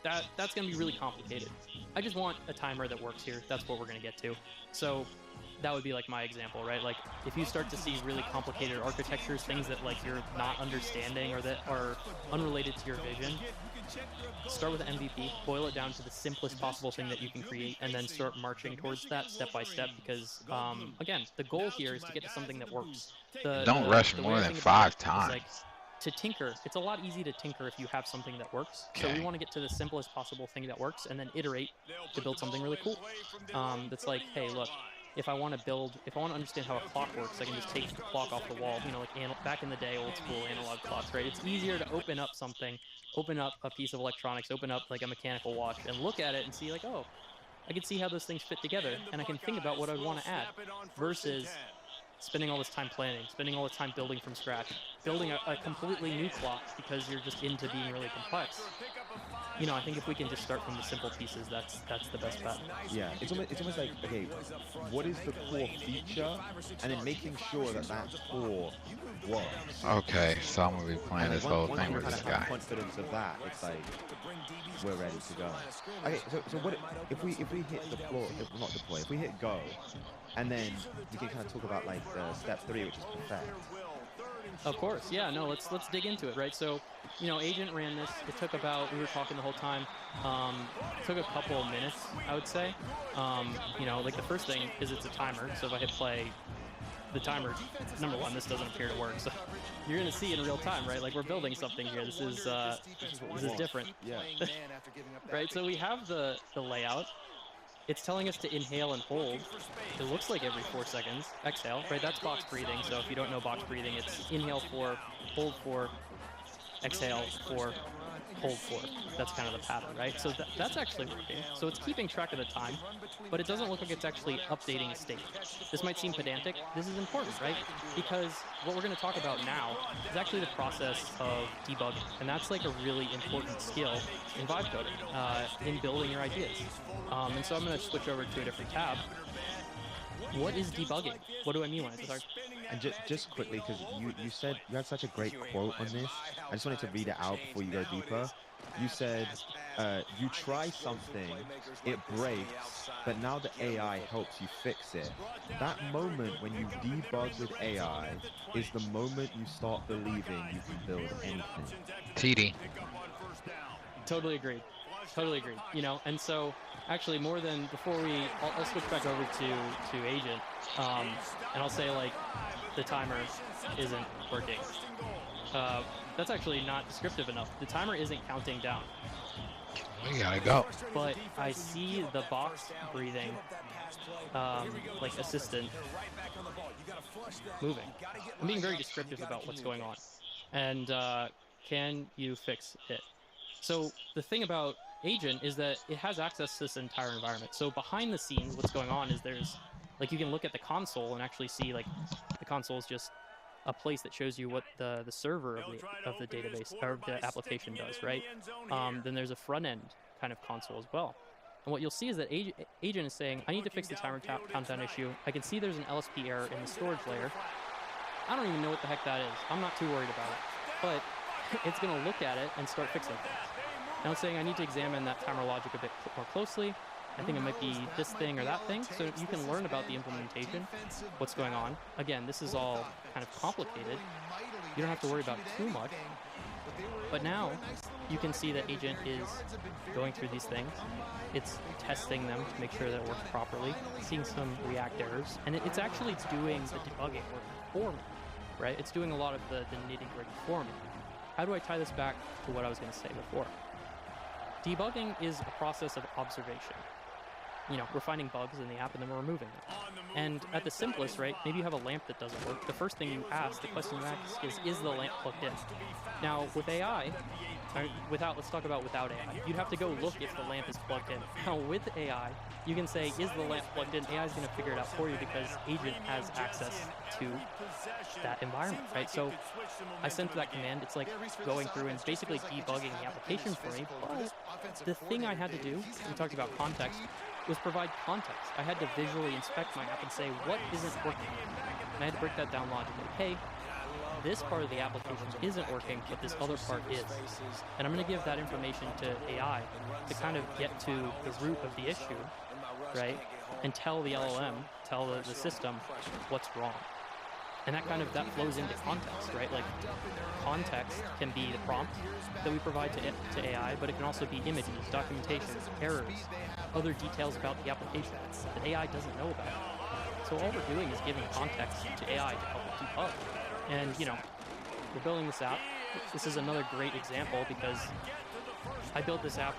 That's going to be really complicated. I just want a timer that works here. That's what we're going to get to. So that would be like my example, right? Like if you start to see really complicated architectures, things that like you're not understanding or that are unrelated to your vision, start with MVP, boil it down to the simplest possible thing that you can create, and then start marching towards that step by step because, again, the goal here is to get to something that works. Don't rush more than 5 times. Like, to tinker, it's a lot easy to tinker if you have something that works. So we want to get to the simplest possible thing that works and then iterate to build something really cool. That's like, hey, look, if I want to understand how a clock works, I can just take the clock off the wall, you know, like back in the day, old school analog clocks, right? It's easier to open up something, open up a piece of electronics, open up like a mechanical watch and look at it and see like, oh, I can see how those things fit together and I can think about what I want to add versus spending all this time planning, spending all this time building from scratch, building a completely new clock because you're just into being really complex. You know, I think if we can just start from the simple pieces, that's the best bet. Yeah, it's almost like, okay, what is the core feature, and then making sure that core works. Okay, so I'm gonna be playing this whole thing with this guy. Confidence of that, it's like we're ready to go. Okay, so what if we hit deploy, not deploy, if we hit go, and then we can kind of talk about like step 3, which is perfect. Of course, yeah. No, let's dig into it, right? So, Agent ran this. It took about, we were talking the whole time. It took a couple of minutes, I would say. Like the first thing is it's a timer. So if I hit play, the timer, number one, this doesn't appear to work. So you're gonna see in real time, right? Like we're building something here. This is different. Yeah. Right. So we have the layout. It's telling us to inhale and hold. It looks like every 4 seconds. Exhale, right? That's box breathing. So if you don't know box breathing, it's inhale 4, hold 4, exhale 4, hold 4. That's kind of the pattern, right? So that's actually working. So it's keeping track of the time, but it doesn't look like it's actually updating a state. This might seem pedantic. This is important, right? Because what we're going to talk about now is actually the process of debugging. And that's like a really important skill in vibe coding, in building your ideas. And so I'm going to switch over to a different tab. What is debugging? What do I mean when I say sorry? And just quickly, because you said you had such a great quote on this, I just wanted to read it out before you go deeper. You said, you try something, it breaks, but now the AI helps you fix it. That moment when you debug with AI is the moment you start believing you can build anything. TD. Totally agreed. Totally agreed. And so actually more than before I'll switch back over to Agent, and I'll say like the timer isn't working. That's actually not descriptive enough. The timer isn't counting down. We gotta go. But I see the box breathing, like assistant, moving. I'm being very descriptive about what's going on. And can you fix it? So the thing about Agent is that it has access to this entire environment. So behind the scenes, what's going on is there's, like, you can look at the console and actually see, like, the console is just a place that shows you what the server of the database or the application does, right? Then there's a front end kind of console as well. And what you'll see is that Agent is saying, I need to fix the timer countdown issue. I can see there's an LSP error in the storage layer. I don't even know what the heck that is. I'm not too worried about it. But it's going to look at it and start fixing things. Now it's saying I need to examine that timer logic a bit more closely. I think it might be this thing or that thing. So you can learn about the implementation, what's going on. Again, this is all kind of complicated. You don't have to worry about it too much. But now you can see that Agent is going through these things. It's testing them to make sure that it works properly, seeing some React errors, and it's actually doing the debugging work for me, right? It's doing a lot of the nitty-gritty for me. How do I tie this back to what I was going to say before? Debugging is a process of observation. We're finding bugs in the app and then we're removing them. And at the simplest, right, maybe you have a lamp that doesn't work. The first thing you ask, the question you ask is the lamp plugged in? Now, with AI, let's talk about without AI. You'd have to go look if the lamp is plugged in. Now, with AI, you can say, is the lamp plugged in? AI is going to figure it out for you because Agent has access to that environment, right? So I sent that command. It's like going through and basically debugging the application for me. But the thing I had to do, we talked about context, was provide context. I had to visually inspect my app and say, what isn't working? And I had to break that down logically. Hey, this part of the application isn't working, but this other part is. And I'm going to give that information to AI to kind of get to the root of the issue, right? And tell the LLM, tell the system what's wrong. And that flows into context, right? Like, context can be the prompt that we provide to AI, but it can also be images, documentation, errors, other details about the application that AI doesn't know about. So all we're doing is giving context to AI to help it debug. And, we're building this app. This is another great example because I built this app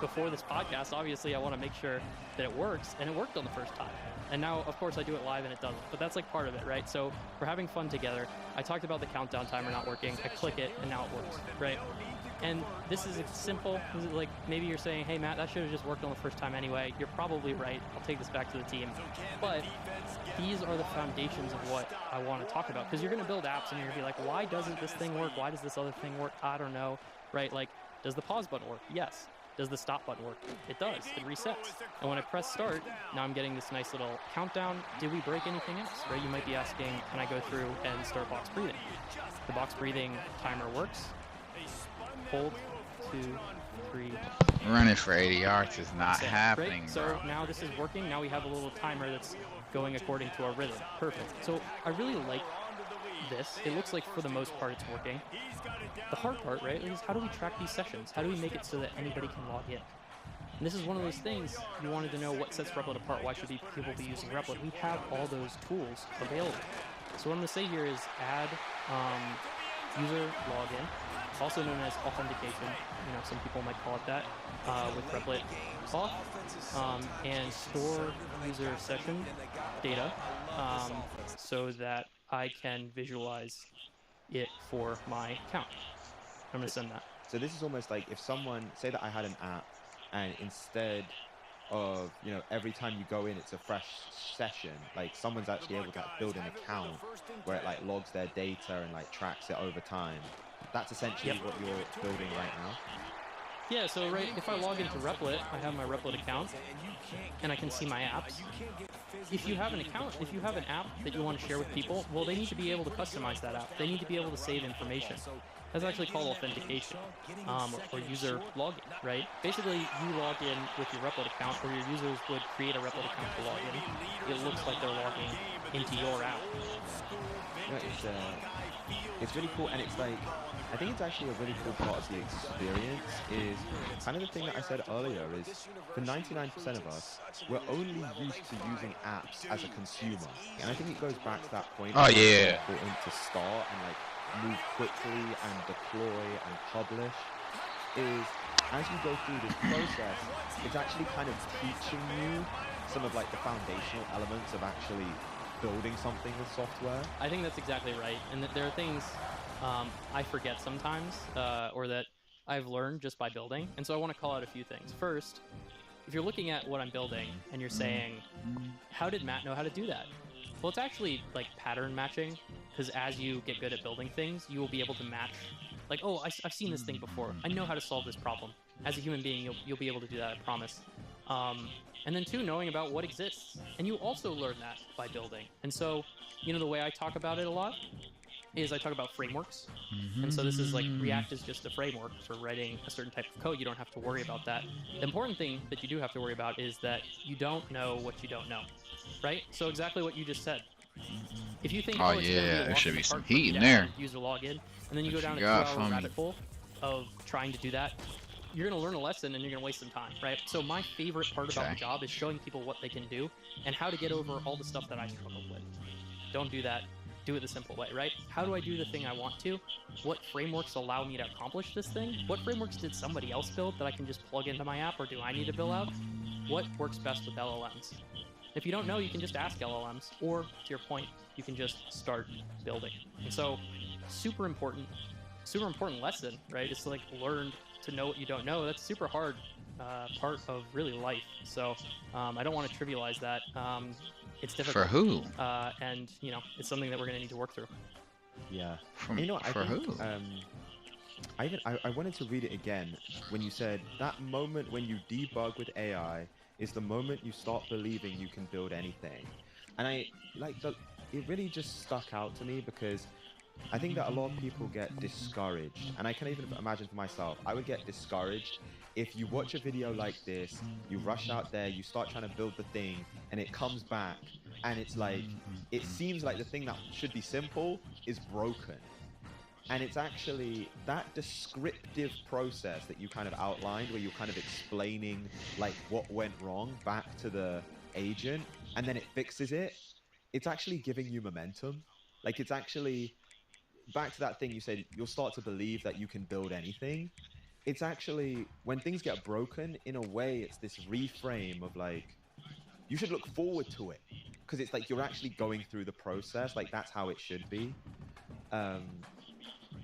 before this podcast. Obviously, I want to make sure that it works, and it worked on the first time. And now, of course, I do it live and it doesn't. But that's like part of it, right? So we're having fun together. I talked about the countdown timer not working. I click it, and now it works, right? And this is simple. Like, maybe you're saying, hey, Matt, that should have just worked on the first time anyway. You're probably right. I'll take this back to the team. But these are the foundations of what I want to talk about. Because you're going to build apps, and you're going to be like, why doesn't this thing work? Why does this other thing work? I don't know, right? Like, does the pause button work? Yes. Does the stop button work? It does. It resets. And when I press start, now I'm getting this nice little countdown. Did we break anything else, right? You might be asking, can I go through and start box breathing? The box breathing timer works. Hold, 2, 3. Running for 80 yards is not happening, right? bro. So now this is working. Now we have a little timer that's going according to our rhythm. Perfect. So I really like this. It looks like for the most part it's working. The hard part, right, is how do we track these sessions? How do we make it so that anybody can log in? And this is one of those things you wanted to know what sets Replit apart. Why should people be using Replit? We have all those tools available. So what I'm going to say here is add user login, also known as authentication. You know, some people might call it that, with Replit auth, and store user session data so that I can visualize it for my account. I'm going to send that. So this is almost like if someone, say that I had an app, and instead of, you know, every time you go in, it's a fresh session, like someone's actually able to build an account where it like logs their data and like tracks it over time. That's essentially what you're building right now. Yeah, so right, if I log into Replit, I have my Replit account, and I can see my apps. If you have an account, if you have an app that you want to share with people, well, they need to be able to customize that app. They need to be able to save information. That's actually called authentication, or user login, right? Basically, you log in with your Replit account, or your users would create a Replit account to log in. It looks like they're logging into your app. Yeah, it's really cool, and it's like, I think it's actually a really cool part of the experience is kind of the thing that I said earlier is for 99% of us, we're only used to using apps as a consumer. And I think it goes back to that point. Oh, yeah. It's important to start and like move quickly and deploy and publish is as you go through this process, it's actually kind of teaching you some of like the foundational elements of actually building something with software. I think that's exactly right. And there are things I forget sometimes, or that I've learned just by building. And so I want to call out a few things. First, if you're looking at what I'm building and you're saying, how did Matt know how to do that? Well, it's actually like pattern matching, because as you get good at building things, you will be able to match, like, oh, I've seen this thing before. I know how to solve this problem. As a human being, you'll be able to do that, I promise. And then two, knowing about what exists. And you also learn that by building. And so, you know, the way I talk about it a lot is I talk about frameworks. And so this is like React is just a framework for writing a certain type of code. You don't have to worry about that. The important thing that you do have to worry about is that you don't know what you don't know, right? So exactly what you just said. If you think, oh it's yeah, there should be some heat in there. there. User login, and then you go down a 2-hour rabbit hole of trying to do that. You're going to learn a lesson and you're going to waste some time, right? So my favorite part about the job is showing people what they can do and how to get over all the stuff that I struggle with. Don't do that. Do it the simple way, right? How do I do the thing I want to? What frameworks allow me to accomplish this thing? What frameworks did somebody else build that I can just plug into my app, or do I need to build out? What works best with LLMs? If you don't know, you can just ask LLMs, or to your point, you can just start building. And so, super important lesson, right? It's like learn to know what you don't know. That's super hard part of really life. So I don't want to trivialize that. It's difficult. For who? And you know, it's something that we're going to need to work through. Yeah. You know, I think, who? I wanted to read it again when you said that moment when you debug with AI is the moment you start believing you can build anything. And it really just stuck out to me because I think that a lot of people get discouraged, and I can even imagine for myself, I would get discouraged if you watch a video like this, you rush out there, you start trying to build the thing, and it comes back, and it's like, it seems like the thing that should be simple is broken. And it's actually that descriptive process that you kind of outlined, where you're kind of explaining like what went wrong back to the agent, and then it fixes it. It's actually giving you momentum. Like, it's actually back to that thing you said, you'll start to believe that you can build anything. It's actually, when things get broken, in a way, it's this reframe of like, you should look forward to it. Because it's like, you're actually going through the process. Like, that's how it should be.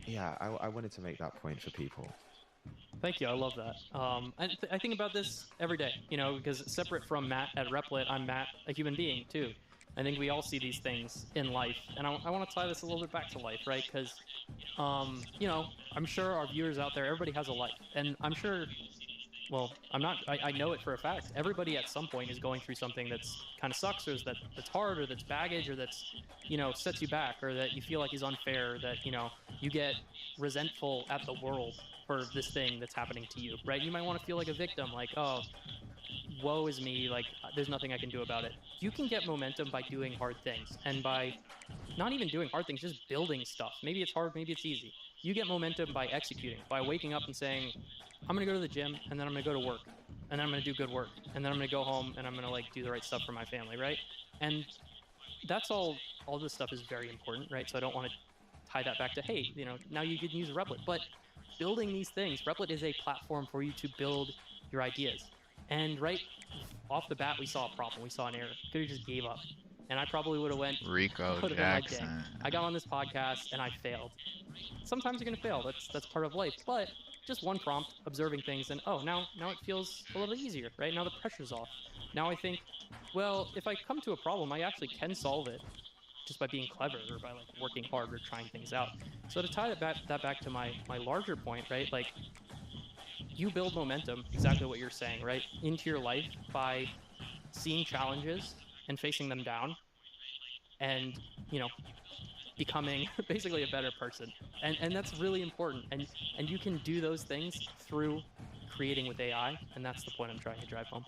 Yeah, I wanted to make that point for people. Thank you. I love that. I think about this every day, you know, because separate from Matt at Replit, I'm Matt, a human being too. I think we all see these things in life, and I want to tie this a little bit back to life, right? Because, you know, I'm sure our viewers out there, everybody has a life, and I'm sure, well, I know it for a fact. Everybody at some point is going through something that's kind of sucks, or that's hard, or that's baggage, or that's, you know, sets you back, or that you feel like is unfair, or that, you know, you get resentful at the world for this thing that's happening to you, right? You might want to feel like a victim, like, oh, woe is me, like there's nothing I can do about it. You can get momentum by doing hard things, and by not even doing hard things, just building stuff. Maybe it's hard, maybe it's easy. You get momentum by executing, by waking up and saying, I'm gonna go to the gym, and then I'm gonna go to work, and then I'm gonna do good work, and then I'm gonna go home and I'm gonna like do the right stuff for my family, right? And that's all this stuff is very important, right? So I don't want to tie that back to, hey, you know, now you can use Replit. But building these things, Replit is a platform for you to build your ideas. And right off the bat, we saw a problem. We saw an error. Could have just gave up. And I probably would have went, Rico would have been like, Jackson. dang, I got on this podcast and I failed. Sometimes you're going to fail. That's part of life. But just one prompt, observing things, and oh, now it feels a little bit easier, right? Now the pressure's off. Now I think, well, if I come to a problem, I actually can solve it just by being clever or by like working hard or trying things out. So to tie that back to my larger point, right? Like, you build momentum, exactly what you're saying, right? Into your life by seeing challenges and facing them down and, you know, becoming basically a better person. And that's really important. And you can do those things through creating with AI, and that's the point I'm trying to drive home.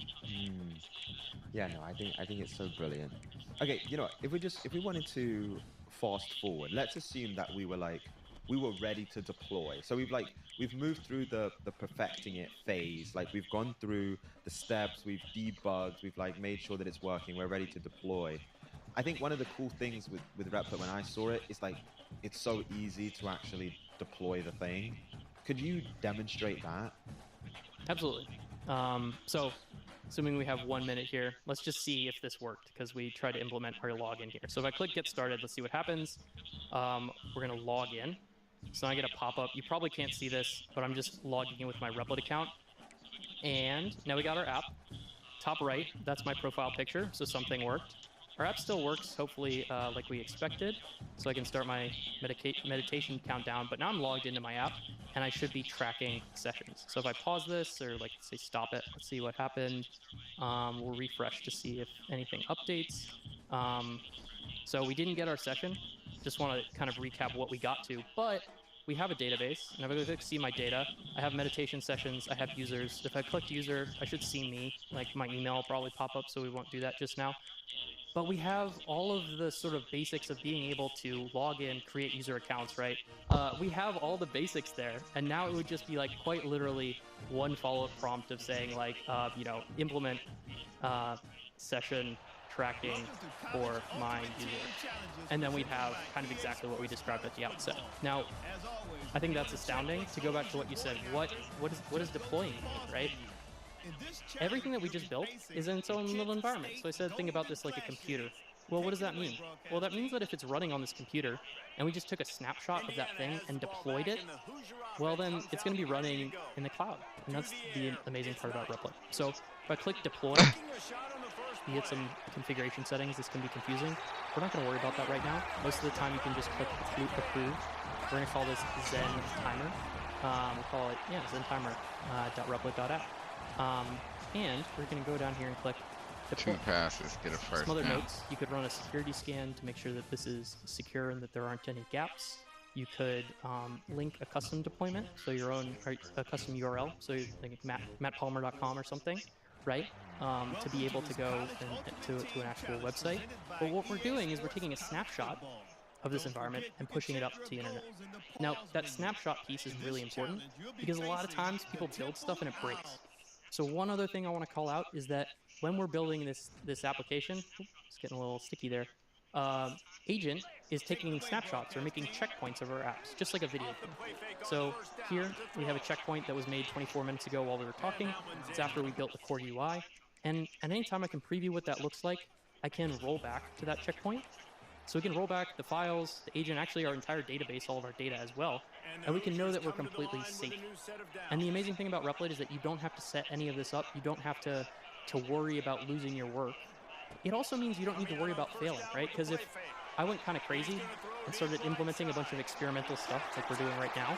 Yeah, no, I think it's so brilliant. Okay, you know, if we wanted to fast forward, let's assume that we were ready to deploy. So we've moved through the perfecting it phase. Like, we've gone through the steps, we've debugged, we've like made sure that it's working, we're ready to deploy. I think one of the cool things with Replit when I saw it is like, it's so easy to actually deploy the thing. Could you demonstrate that? Absolutely. So assuming we have 1 minute here, let's just see if this worked, because we tried to implement our login here. So if I click get started, let's see what happens. We're going to log in. So I get a pop-up. You probably can't see this, but I'm just logging in with my Replit account. And now we got our app. Top right, that's my profile picture, so something worked. Our app still works, hopefully, like we expected. So I can start my meditation countdown, but now I'm logged into my app, and I should be tracking sessions. So if I pause this, or like say stop it, let's see what happened. We'll refresh to see if anything updates. So we didn't get our session. Just want to kind of recap what we got to, but we have a database, and if I click see my data, I have meditation sessions, I have users. If I click user, I should see me, like my email will probably pop up, so we won't do that just now. But we have all of the sort of basics of being able to log in, create user accounts, right? We have all the basics there, and now it would just be like quite literally one follow-up prompt of saying like, you know, implement session tracking for my user. And then we'd have kind of exactly what we described at the outset. Now, I think that's astounding. To go back to what you said, what is deploying, right? Everything that we just built is in its own little environment. So I said, think about this like a computer. Well, what does that mean? Well, that means that if it's running on this computer and we just took a snapshot of that thing and deployed it, well, then it's going to be running in the cloud. And that's the amazing part about Replit. So if I click deploy, you get some configuration settings. This can be confusing. We're not going to worry about that right now. Most of the time you can just click approve. We're going to call this Zen Timer. We'll call it, Zen Timer .replit.app. And we're going to go down here and click deploy. 2 passes, get a first. Some other notes, you could run a security scan to make sure that this is secure and that there aren't any gaps. You could link a custom deployment, so your own, a custom URL, so you think mattpalmer.com or something, right? To be able to go to an actual website. But what we're doing is we're taking a snapshot of this environment and pushing it up to the internet. Now, that snapshot piece is really important because a lot of times people build stuff and it breaks. So one other thing I want to call out is that when we're building this application, it's getting a little sticky there, agent is taking snapshots or making checkpoints of our apps, just like a video game. So here we have a checkpoint that was made 24 minutes ago while we were talking. It's after we built the core UI. And at any time I can preview what that looks like, I can roll back to that checkpoint. So we can roll back the files, the agent, actually our entire database, all of our data as well, and we can know that we're completely safe. And the amazing thing about Replit is that you don't have to set any of this up. You don't have to worry about losing your work. It also means you don't need to worry about failing, right? Because if I went kind of crazy and started implementing a bunch of experimental stuff like we're doing right now,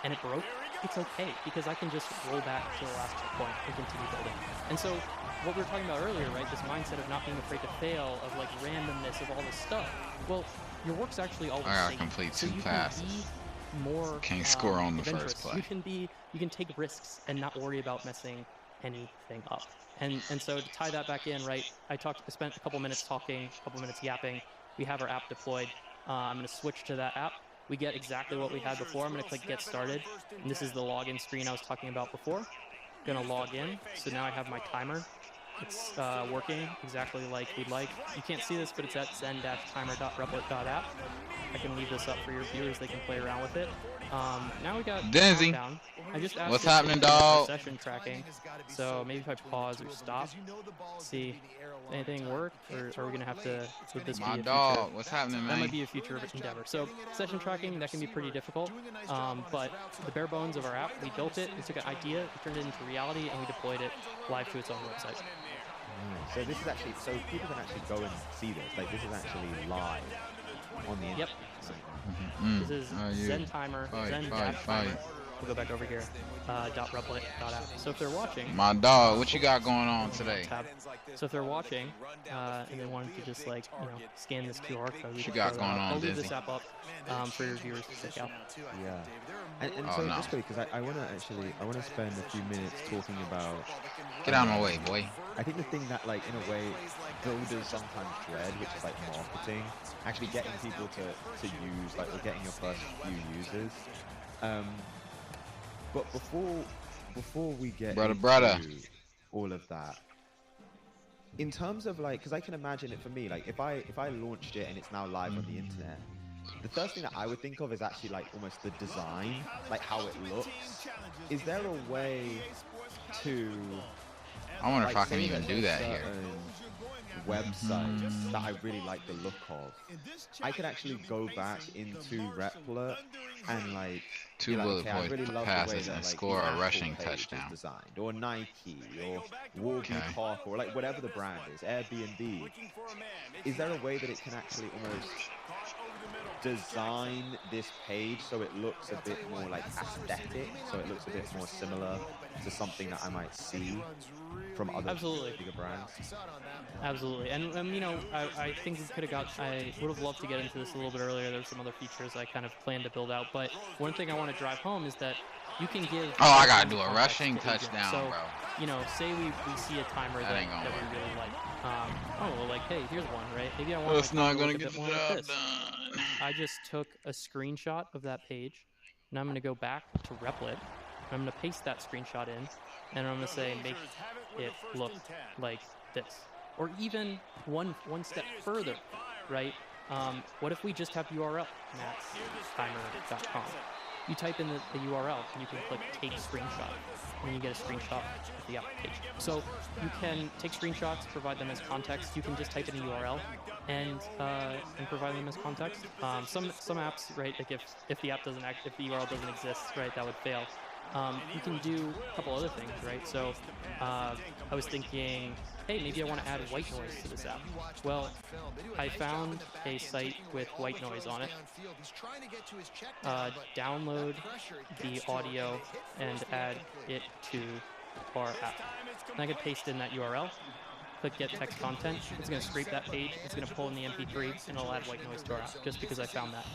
and it broke, it's okay, because I can just roll back to the last checkpoint and continue building. And so what we were talking about earlier, right, this mindset of not being afraid to fail, of like randomness of all this stuff, well, your work's actually always I safe. gotta complete so 2 passes. More Can't score on the adventurous. first play. You can take risks and not worry about messing anything up. And so to tie that back in, right, I spent a couple minutes talking, a couple minutes yapping. We have our app deployed. I'm going to switch to that app. We get exactly what we had before. I'm going to click Get Started. And this is the login screen I was talking about before. Going to log in. So now I have my timer. It's working exactly like we'd like. You can't see this, but it's at zen-timer.replit.app. I can leave this up for your viewers. They can play around with it. Now we got Dizzy. countdown. I just asked What's it happening, to do dog? Session tracking. So maybe if I pause or stop, see anything work, or are we gonna have to? Would this My be a dog, future? what's happening, That man? might be a future endeavor. So session tracking, that can be pretty difficult, but the bare bones of our app, we built it, we took an idea, we turned it into reality, and we deployed it live to its own website. So this is actually, so people can actually go and see this. Like this is actually live on the internet. Yep. So this is Zen Timer, Zen-Timer. We'll go back over here, .replit.app. So if they're watching, My dog, what you got going on today? tab. So if they're watching and they wanted to just like scan this QR code, we What you can got throw going that out. on, I'll leave Dizzy? this app up for your viewers to check out. Yeah. And Oh, so no. just because I want to spend a few minutes talking about. Get out of my way, boy. I think the thing that, like, in a way, builders sometimes dread, which is like marketing, actually getting people to use, like, or getting your first few users. But before we get Brother. into all of that, in terms of like, because I can imagine it for me, like if I launched it and it's now live on the internet, the first thing that I would think of is actually like almost the design, like how it looks. Is there a way to? I wonder if like, I can say even that do that there's here. certain websites that I really like the look of. I could actually go back into Replit and like Two be like, bullet okay, I point really love the way passes that, and like, score the a Apple rushing page is touchdown. designed, or Nike, or Warby Okay. Parker, or like whatever the brand is, Airbnb. Is there a way that it can actually almost design this page so it looks a bit more like aesthetic, so it looks a bit more similar to something that I might see from other Absolutely. bigger brands? Absolutely, and you know, I think we could have got. I would have loved to get into this a little bit earlier. There's some other features I kind of planned to build out, but one thing I want to drive home is that you can give. Oh, I gotta do a context rushing to agents. touchdown, so, bro. You know, say we see a timer That that ain't gonna we work. really like. Oh, well, like, hey, here's one, right? Maybe I want. Well, it's my not timer to gonna look a get the bit more like job this. done. I just took a screenshot of that page, and I'm going to go back to Replit, and I'm going to paste that screenshot in, and I'm going to say make it look like this. Or even one step further, right? What if we just have URL, maxtimer.com? You type in the URL, and you can click take screenshot, and you get a screenshot of the application. So you can take screenshots, provide them as context. You can just type in a URL and provide them as context. Some apps, right? Like if the app doesn't if the URL doesn't exist, right, that would fail. You can do a couple other things, right? So I was thinking, hey, maybe I want to add white noise to this app. Well, I found a site with white noise on it. Download the audio and add it to our app. And I could paste in that URL, click get text content. It's going to scrape that page. It's going to pull in the MP3 and it'll add white noise to our app just because I found that.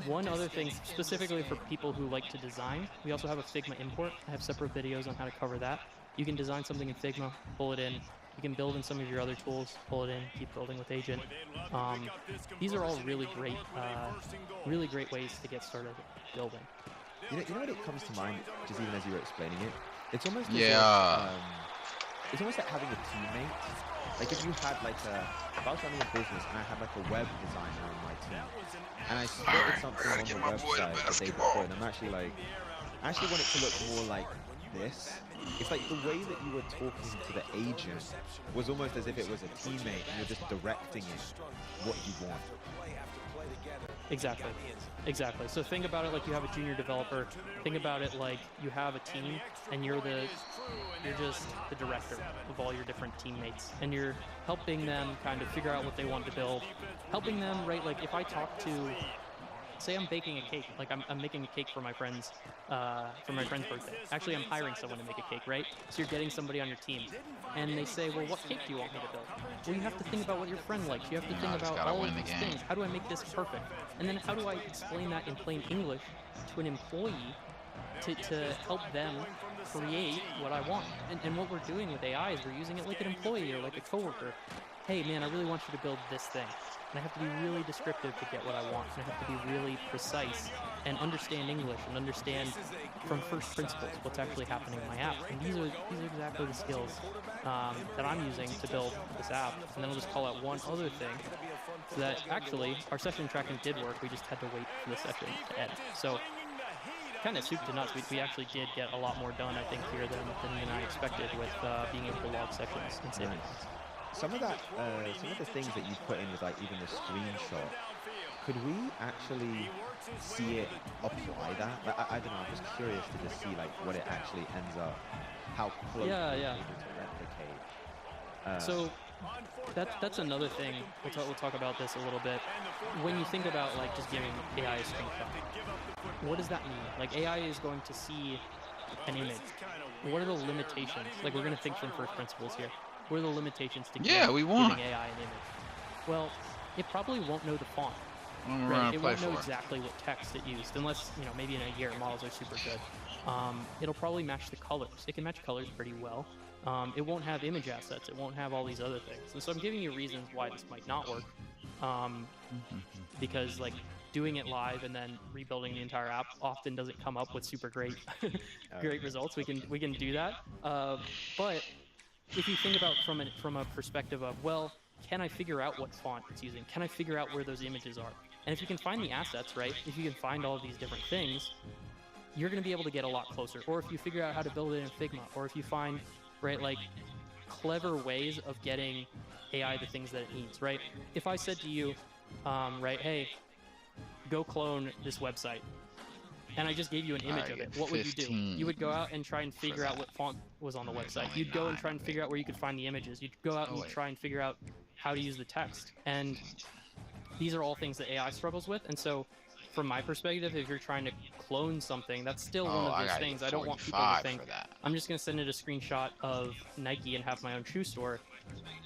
One other thing, specifically for people who like to design, we also have a Figma import. I have separate videos on how to cover that. You can design something in Figma, pull it in. You can build in some of your other tools, pull it in, keep building with Agent. These are all really great ways to get started building. You know what it comes to mind, just even as you were explaining it? It's almost it's almost like having a teammate. Like if you had like if I was running a business and I had like a web designer on my team, and I spotted something on the website that they deployed, I'm actually like, I actually want it to look more like this. It's like the way that you were talking to the agent was almost as if it was a teammate and you're just directing it what you want. Exactly. So think about it like you have a junior developer. Think about it like you have a team and you're just the director of all your different teammates, and you're helping them kind of figure out what they want to build. Helping them, right? Like if I talk to, say I'm baking a cake, like I'm making a cake for my friend's birthday. Actually, I'm hiring someone to make a cake, right? So you're getting somebody on your team, and they say, well, what cake do you want me to build? Well, you have to think about what your friend likes. You have to think about all of these things. How do I make this perfect? And then how do I explain that in plain English to an employee to help them create what I want. And what we're doing with AI is we're using it like an employee or like a coworker. Hey, man, I really want you to build this thing. And I have to be really descriptive to get what I want. And I have to be really precise and understand English and understand from first principles what's actually happening in my app. And these are exactly the skills that I'm using to build this app. And then I'll just call out one other thing. So that actually, our session tracking did work. We just had to wait for the session to end. So kind of soup to nuts. We actually did get a lot more done, I think, here than I expected with being able to log sessions and saving. Some of that, some of the things that you put in with like even the screenshot, could we actually see it apply that? Like, I don't know. I'm just curious to just see like what it actually ends up, how close it's able to replicate. So that's another thing. We'll talk about this a little bit. When you think about like just giving AI a screenshot, what does that mean? Like AI is going to see an image. What are the limitations? Like we're going to think from first principles here. What are the limitations to giving AI an image? Well, it probably won't know the font. Right? It won't know exactly what text it used, unless, you know, maybe in a year models are super good. It'll probably match the colors. It can match colors pretty well. It won't have image assets. It won't have all these other things. And so I'm giving you reasons why this might not work. Because like doing it live and then rebuilding the entire app often doesn't come up with super great results. We can do that. But if you think about from a perspective of, well, can I figure out what font it's using? Can I figure out where those images are? And if you can find the assets, right? If you can find all of these different things, you're going to be able to get a lot closer. Or if you figure out how to build it in Figma, or if you find, right, like clever ways of getting AI the things that it needs, right? If I said to you, right, hey, go clone this website, and I just gave you an image of it, what would you do? You would go out and try and figure out what font was on the website. You'd go and try and figure out where you could find the images. You'd go out and try and figure out how to use the text. And these are all things that AI struggles with. And so from my perspective, if you're trying to clone something, that's still one of those things. I don't want people to think, I'm just going to send it a screenshot of Nike and have my own shoe store.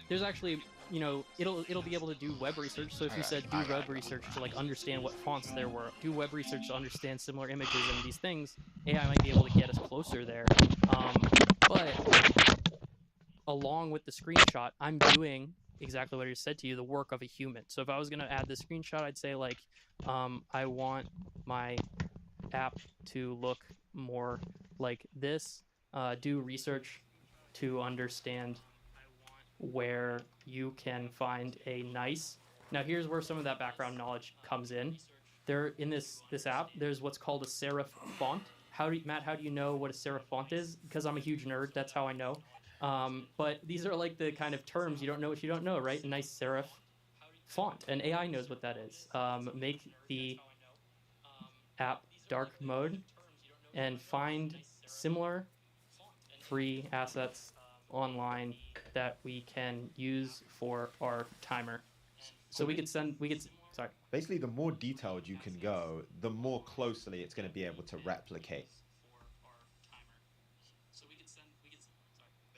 There's actually, you know, it'll be able to do web research. So if you said do web research to like understand what fonts there were, do web research to understand similar images and these things, AI might be able to get us closer there. But along with the screenshot, I'm doing exactly what I just said to you, the work of a human. So if I was going to add the screenshot, I'd say like, I want my app to look more like this. Do research to understand where you can find a nice. Now here's where some of that background knowledge comes in. There in this app, there's what's called a serif font. Matt, how do you know what a serif font is? Because I'm a huge nerd, that's how I know. But these are like the kind of terms you don't know what you don't know, right? A nice serif font, and AI knows what that is. Make the app dark mode and find similar free assets online that we can use for our timer. So sorry. Basically, the more detailed you can go, the more closely it's going to be able to replicate